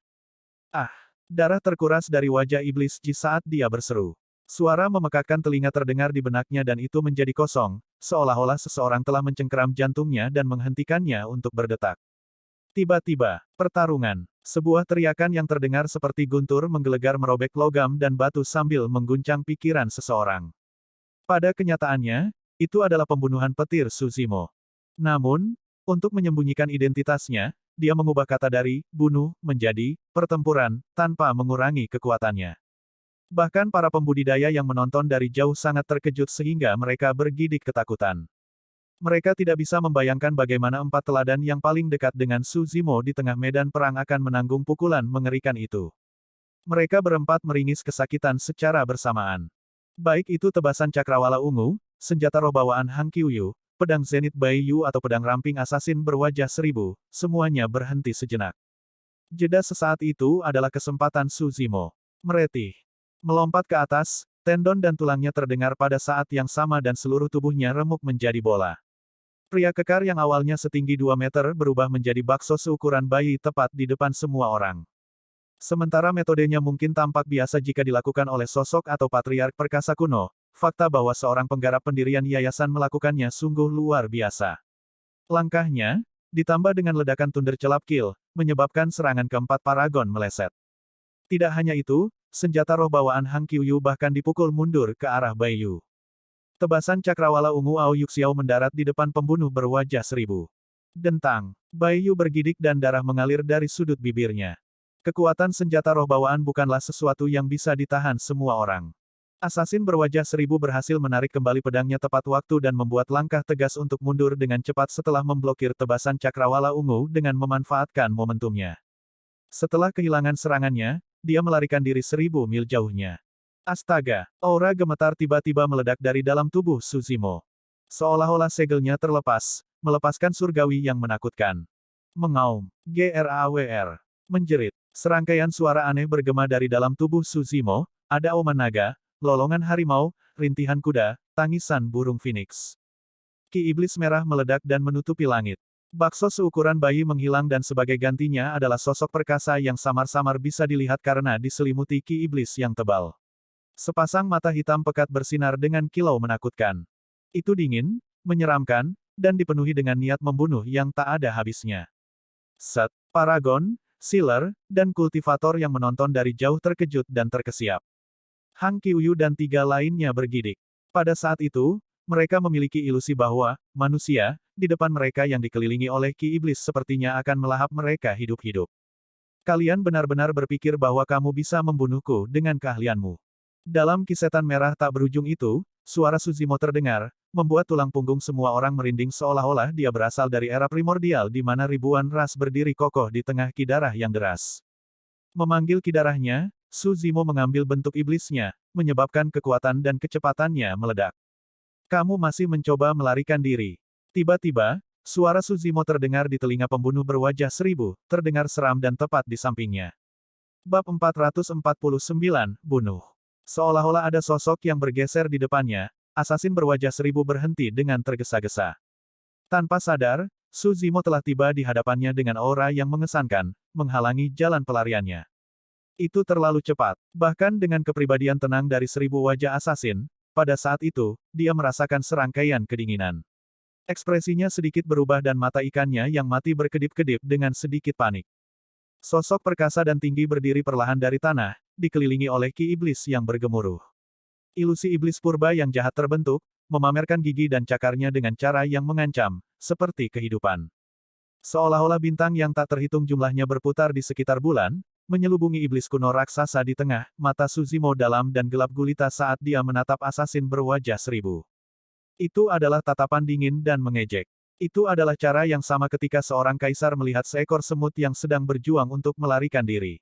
Ah! Darah terkuras dari wajah iblis Ji saat dia berseru. Suara memekakkan telinga terdengar di benaknya dan itu menjadi kosong, seolah-olah seseorang telah mencengkeram jantungnya dan menghentikannya untuk berdetak. Tiba-tiba, pertarungan. Sebuah teriakan yang terdengar seperti guntur menggelegar merobek logam dan batu sambil mengguncang pikiran seseorang. Pada kenyataannya, itu adalah pembunuhan petir Suzimo. Namun, untuk menyembunyikan identitasnya, dia mengubah kata dari bunuh menjadi pertempuran tanpa mengurangi kekuatannya. Bahkan para pembudidaya yang menonton dari jauh sangat terkejut sehingga mereka bergidik ketakutan. Mereka tidak bisa membayangkan bagaimana 4 teladan yang paling dekat dengan Suzimo di tengah medan perang akan menanggung pukulan mengerikan itu. Mereka berempat meringis kesakitan secara bersamaan. Baik itu tebasan cakrawala ungu, senjata roh bawaan Hang Qiuyu, pedang Zenith Baiyu atau pedang ramping asasin berwajah 1000, semuanya berhenti sejenak. Jeda sesaat itu adalah kesempatan Suzimo. Meretih. Melompat ke atas, tendon dan tulangnya terdengar pada saat yang sama dan seluruh tubuhnya remuk menjadi bola. Pria kekar yang awalnya setinggi 2 meter berubah menjadi bakso seukuran bayi tepat di depan semua orang. Sementara metodenya mungkin tampak biasa jika dilakukan oleh sosok atau patriark perkasa kuno, fakta bahwa seorang penggarap pendirian yayasan melakukannya sungguh luar biasa. Langkahnya, ditambah dengan ledakan thunder celap kill, menyebabkan serangan keempat paragon meleset. Tidak hanya itu, senjata roh bawaan Hang Qiuyu bahkan dipukul mundur ke arah Baiyu. Tebasan cakrawala ungu Ao Yuxiao mendarat di depan pembunuh berwajah 1000. Dentang. Baiyu bergidik dan darah mengalir dari sudut bibirnya. Kekuatan senjata roh bawaan bukanlah sesuatu yang bisa ditahan semua orang. Asasin berwajah 1000 berhasil menarik kembali pedangnya tepat waktu dan membuat langkah tegas untuk mundur dengan cepat setelah memblokir tebasan cakrawala ungu dengan memanfaatkan momentumnya. Setelah kehilangan serangannya, dia melarikan diri 1000 mil jauhnya. Astaga! Aura gemetar tiba-tiba meledak dari dalam tubuh Suzimo. Seolah-olah segelnya terlepas, melepaskan surgawi yang menakutkan. Mengaum. GRAWR. Menjerit. Serangkaian suara aneh bergema dari dalam tubuh Suzimo, ada auman naga, lolongan harimau, rintihan kuda, tangisan burung phoenix. Ki iblis merah meledak dan menutupi langit. Bakso seukuran bayi menghilang dan sebagai gantinya adalah sosok perkasa yang samar-samar bisa dilihat karena diselimuti ki iblis yang tebal. Sepasang mata hitam pekat bersinar dengan kilau menakutkan. Itu dingin, menyeramkan, dan dipenuhi dengan niat membunuh yang tak ada habisnya. Set, Paragon, Sealer, dan kultivator yang menonton dari jauh terkejut dan terkesiap. Hang Qiuyu dan 3 lainnya bergidik. Pada saat itu, mereka memiliki ilusi bahwa manusia di depan mereka yang dikelilingi oleh ki iblis sepertinya akan melahap mereka hidup-hidup. Kalian benar-benar berpikir bahwa kamu bisa membunuhku dengan keahlianmu. Dalam kisetan merah tak berujung itu, suara Suzimo terdengar, membuat tulang punggung semua orang merinding seolah-olah dia berasal dari era primordial di mana ribuan ras berdiri kokoh di tengah ki darah yang deras. Memanggil ki darahnya, Suzimo mengambil bentuk iblisnya, menyebabkan kekuatan dan kecepatannya meledak. Kamu masih mencoba melarikan diri. Tiba-tiba, suara Suzimo terdengar di telinga pembunuh berwajah 1000, terdengar seram dan tepat di sampingnya. Bab 449, Bunuh. Seolah-olah ada sosok yang bergeser di depannya, asasin berwajah 1000 berhenti dengan tergesa-gesa. Tanpa sadar, Suzimo telah tiba di hadapannya dengan aura yang mengesankan, menghalangi jalan pelariannya. Itu terlalu cepat. Bahkan dengan kepribadian tenang dari 1000 wajah asasin, pada saat itu, dia merasakan serangkaian kedinginan. Ekspresinya sedikit berubah dan mata ikannya yang mati berkedip-kedip dengan sedikit panik. Sosok perkasa dan tinggi berdiri perlahan dari tanah, dikelilingi oleh ki iblis yang bergemuruh. Ilusi iblis purba yang jahat terbentuk, memamerkan gigi dan cakarnya dengan cara yang mengancam, seperti kehidupan. Seolah-olah bintang yang tak terhitung jumlahnya berputar di sekitar bulan, menyelubungi iblis kuno raksasa di tengah, mata Suzimo dalam dan gelap gulita saat dia menatap asasin berwajah seribu. Itu adalah tatapan dingin dan mengejek. Itu adalah cara yang sama ketika seorang kaisar melihat seekor semut yang sedang berjuang untuk melarikan diri.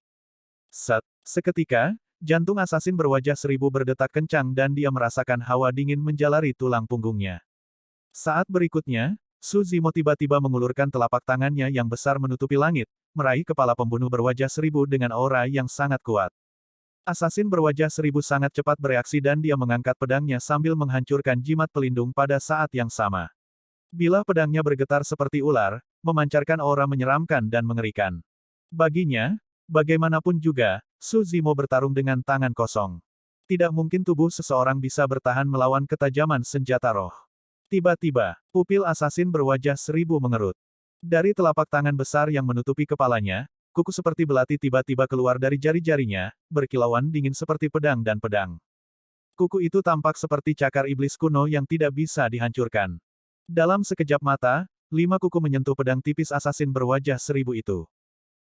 Seketika, jantung asasin berwajah seribu berdetak kencang dan dia merasakan hawa dingin menjalari tulang punggungnya. Saat berikutnya, Suzimo tiba-tiba mengulurkan telapak tangannya yang besar menutupi langit, meraih kepala pembunuh berwajah seribu dengan aura yang sangat kuat. Asasin berwajah seribu sangat cepat bereaksi dan dia mengangkat pedangnya sambil menghancurkan jimat pelindung pada saat yang sama. Bilah pedangnya bergetar seperti ular, memancarkan aura menyeramkan dan mengerikan. Baginya, bagaimanapun juga, Suzimo bertarung dengan tangan kosong. Tidak mungkin tubuh seseorang bisa bertahan melawan ketajaman senjata roh. Tiba-tiba, pupil asasin berwajah seribu mengerut. Dari telapak tangan besar yang menutupi kepalanya, kuku seperti belati tiba-tiba keluar dari jari-jarinya, berkilauan dingin seperti pedang dan pedang. Kuku itu tampak seperti cakar iblis kuno yang tidak bisa dihancurkan. Dalam sekejap mata, 5 kuku menyentuh pedang tipis asasin berwajah seribu itu.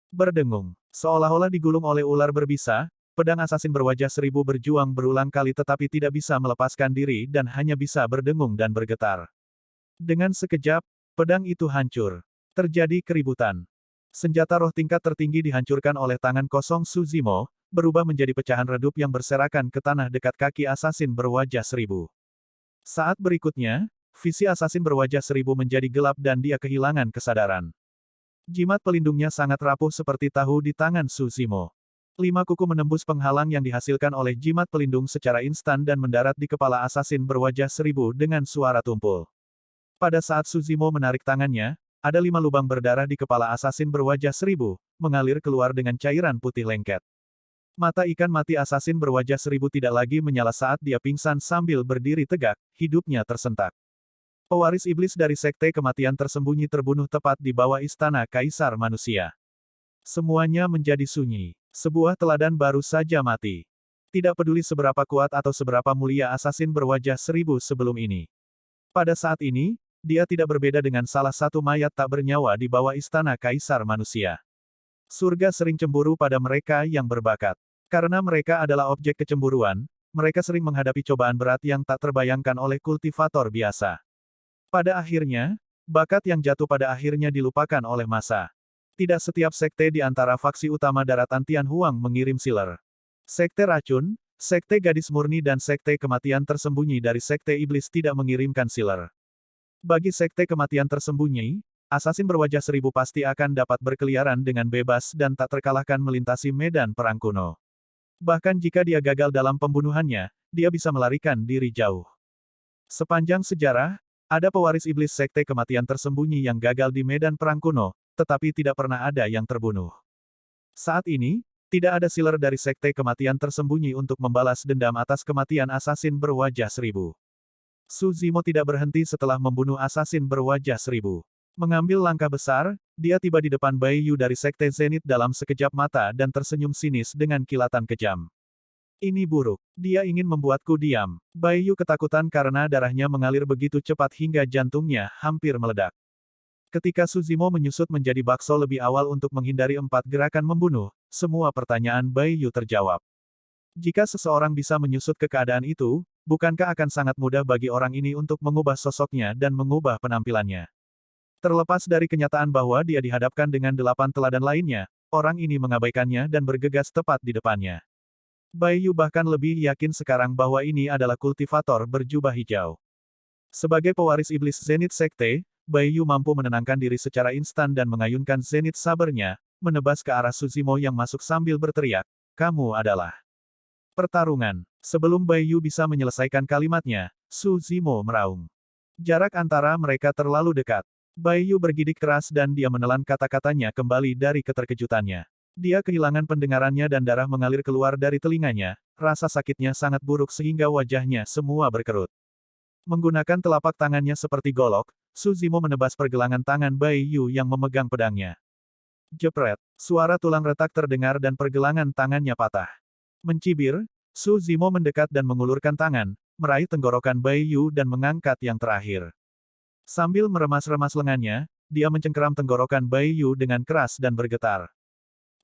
Berdengung, seolah-olah digulung oleh ular berbisa, pedang asasin berwajah seribu berjuang berulang kali tetapi tidak bisa melepaskan diri dan hanya bisa berdengung dan bergetar. Dengan sekejap, pedang itu hancur. Terjadi keributan. Senjata roh tingkat tertinggi dihancurkan oleh tangan kosong Suzimo, berubah menjadi pecahan redup yang berserakan ke tanah dekat kaki asasin berwajah seribu. Saat berikutnya, visi asasin berwajah seribu menjadi gelap dan dia kehilangan kesadaran. Jimat pelindungnya sangat rapuh seperti tahu di tangan Suzimo. 5 kuku menembus penghalang yang dihasilkan oleh jimat pelindung secara instan dan mendarat di kepala asasin berwajah seribu dengan suara tumpul. Pada saat Suzimo menarik tangannya, ada 5 lubang berdarah di kepala asasin berwajah seribu, mengalir keluar dengan cairan putih lengket. Mata ikan mati asasin berwajah seribu tidak lagi menyala saat dia pingsan sambil berdiri tegak, hidupnya tersentak. Pewaris iblis dari Sekte Kematian Tersembunyi terbunuh tepat di bawah istana Kaisar Manusia. Semuanya menjadi sunyi. Sebuah teladan baru saja mati. Tidak peduli seberapa kuat atau seberapa mulia asasin berwajah seribu sebelum ini. Pada saat ini, dia tidak berbeda dengan salah satu mayat tak bernyawa di bawah istana Kaisar Manusia. Surga sering cemburu pada mereka yang berbakat. Karena mereka adalah objek kecemburuan, mereka sering menghadapi cobaan berat yang tak terbayangkan oleh kultivator biasa. Pada akhirnya, bakat yang jatuh pada akhirnya dilupakan oleh masa. Tidak setiap sekte di antara faksi utama daratan Tian Huang mengirim sealer. Sekte Racun, Sekte Gadis Murni dan Sekte Kematian Tersembunyi dari Sekte Iblis tidak mengirimkan sealer. Bagi Sekte Kematian Tersembunyi, asasin berwajah seribu pasti akan dapat berkeliaran dengan bebas dan tak terkalahkan melintasi medan perang kuno. Bahkan jika dia gagal dalam pembunuhannya, dia bisa melarikan diri jauh. Sepanjang sejarah, ada pewaris iblis Sekte Kematian Tersembunyi yang gagal di medan perang kuno, tetapi tidak pernah ada yang terbunuh. Saat ini, tidak ada sealer dari Sekte Kematian Tersembunyi untuk membalas dendam atas kematian asasin berwajah seribu. Suzimo tidak berhenti setelah membunuh asasin berwajah seribu. Mengambil langkah besar, dia tiba di depan Bai Yu dari Sekte Zenith dalam sekejap mata dan tersenyum sinis dengan kilatan kejam. Ini buruk. Dia ingin membuatku diam. Bai Yu ketakutan karena darahnya mengalir begitu cepat hingga jantungnya hampir meledak. Ketika Suzimo menyusut menjadi bakso lebih awal untuk menghindari 4 gerakan membunuh, semua pertanyaan Bai Yu terjawab. Jika seseorang bisa menyusut ke keadaan itu, bukankah akan sangat mudah bagi orang ini untuk mengubah sosoknya dan mengubah penampilannya? Terlepas dari kenyataan bahwa dia dihadapkan dengan 8 teladan lainnya, orang ini mengabaikannya dan bergegas tepat di depannya. Bai Yu bahkan lebih yakin sekarang bahwa ini adalah kultivator berjubah hijau. Sebagai pewaris iblis Zenith Sekte, Bai Yu mampu menenangkan diri secara instan dan mengayunkan Zenith Sabernya, menebas ke arah Suzimo yang masuk sambil berteriak, "Kamu adalah..." Pertarungan. Sebelum Bai Yu bisa menyelesaikan kalimatnya, Suzimo meraung. Jarak antara mereka terlalu dekat. Bai Yu bergidik keras dan dia menelan kata-katanya kembali dari keterkejutannya. Dia kehilangan pendengarannya dan darah mengalir keluar dari telinganya, rasa sakitnya sangat buruk sehingga wajahnya semua berkerut. Menggunakan telapak tangannya seperti golok, Suzimo menebas pergelangan tangan Bai Yu yang memegang pedangnya. Jepret, suara tulang retak terdengar dan pergelangan tangannya patah. Mencibir, Suzimo mendekat dan mengulurkan tangan, meraih tenggorokan Bai Yu dan mengangkat yang terakhir. Sambil meremas-remas lengannya, dia mencengkeram tenggorokan Bai Yu dengan keras dan bergetar.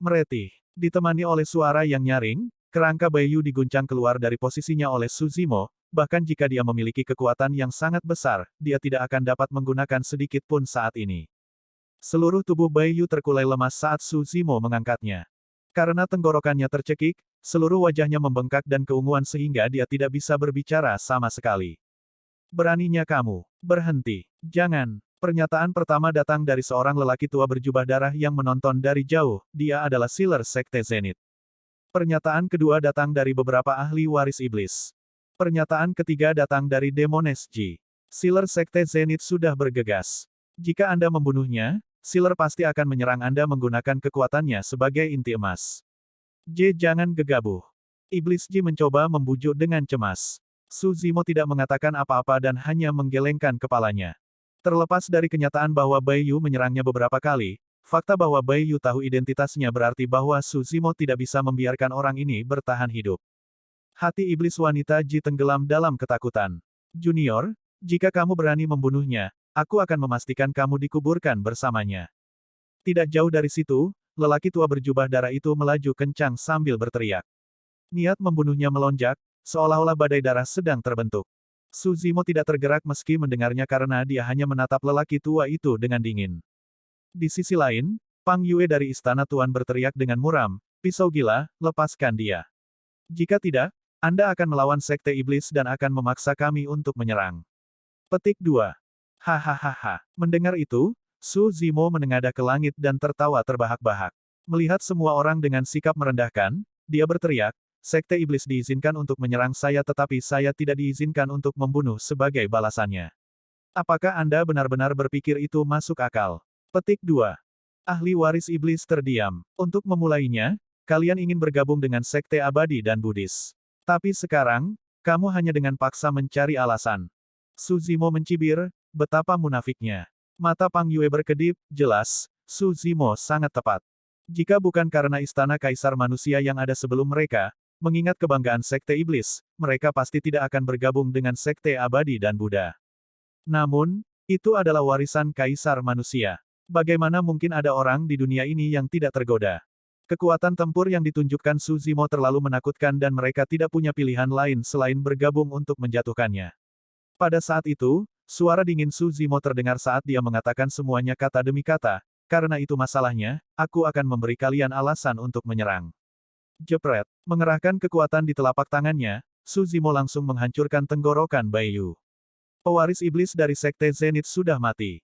Meretih. Ditemani oleh suara yang nyaring, kerangka Bai Yu diguncang keluar dari posisinya oleh Su Zimo, bahkan jika dia memiliki kekuatan yang sangat besar, dia tidak akan dapat menggunakan sedikit pun saat ini. Seluruh tubuh Bai Yu terkulai lemas saat Su Zimo mengangkatnya. Karena tenggorokannya tercekik, seluruh wajahnya membengkak dan keunguan sehingga dia tidak bisa berbicara sama sekali. Beraninya kamu. Berhenti. Jangan. Pernyataan pertama datang dari seorang lelaki tua berjubah darah yang menonton dari jauh, dia adalah Sealer Sekte Zenith. Pernyataan kedua datang dari beberapa ahli waris iblis. Pernyataan ketiga datang dari Demones Ji. Sealer Sekte Zenith sudah bergegas. Jika Anda membunuhnya, Sealer pasti akan menyerang Anda menggunakan kekuatannya sebagai inti emas. J. Jangan gegabah. Iblis Ji mencoba membujuk dengan cemas. Su Zimo tidak mengatakan apa-apa dan hanya menggelengkan kepalanya. Terlepas dari kenyataan bahwa Bai Yu menyerangnya beberapa kali, fakta bahwa Bai Yu tahu identitasnya berarti bahwa Su Zimo tidak bisa membiarkan orang ini bertahan hidup. Hati iblis wanita Ji tenggelam dalam ketakutan. Junior, jika kamu berani membunuhnya, aku akan memastikan kamu dikuburkan bersamanya. Tidak jauh dari situ, lelaki tua berjubah darah itu melaju kencang sambil berteriak. Niat membunuhnya melonjak, seolah-olah badai darah sedang terbentuk. Su Zimo tidak tergerak meski mendengarnya karena dia hanya menatap lelaki tua itu dengan dingin. Di sisi lain, Pang Yue dari Istana Tuan berteriak dengan muram, pisau gila, lepaskan dia. Jika tidak, Anda akan melawan Sekte Iblis dan akan memaksa kami untuk menyerang. Petik 2. Hahaha. Mendengar itu, Su Zimo menengadah ke langit dan tertawa terbahak-bahak. Melihat semua orang dengan sikap merendahkan, dia berteriak, Sekte Iblis diizinkan untuk menyerang saya tetapi saya tidak diizinkan untuk membunuh sebagai balasannya. Apakah Anda benar-benar berpikir itu masuk akal? Petik 2. Ahli waris iblis terdiam. Untuk memulainya, kalian ingin bergabung dengan Sekte Abadi dan Buddhis. Tapi sekarang, kamu hanya dengan paksa mencari alasan. Su Zimo mencibir, betapa munafiknya. Mata Pang Yue berkedip, jelas, Su Zimo sangat tepat. Jika bukan karena istana kaisar manusia yang ada sebelum mereka, mengingat kebanggaan Sekte Iblis, mereka pasti tidak akan bergabung dengan Sekte Abadi dan Buddha. Namun, itu adalah warisan kaisar manusia. Bagaimana mungkin ada orang di dunia ini yang tidak tergoda? Kekuatan tempur yang ditunjukkan Su Zimo terlalu menakutkan dan mereka tidak punya pilihan lain selain bergabung untuk menjatuhkannya. Pada saat itu, suara dingin Su Zimo terdengar saat dia mengatakan semuanya kata demi kata, karena itu masalahnya, aku akan memberi kalian alasan untuk menyerang. Jepret, mengerahkan kekuatan di telapak tangannya, Su Zimo langsung menghancurkan tenggorokan Bai Yu. Pewaris iblis dari Sekte Zenith sudah mati.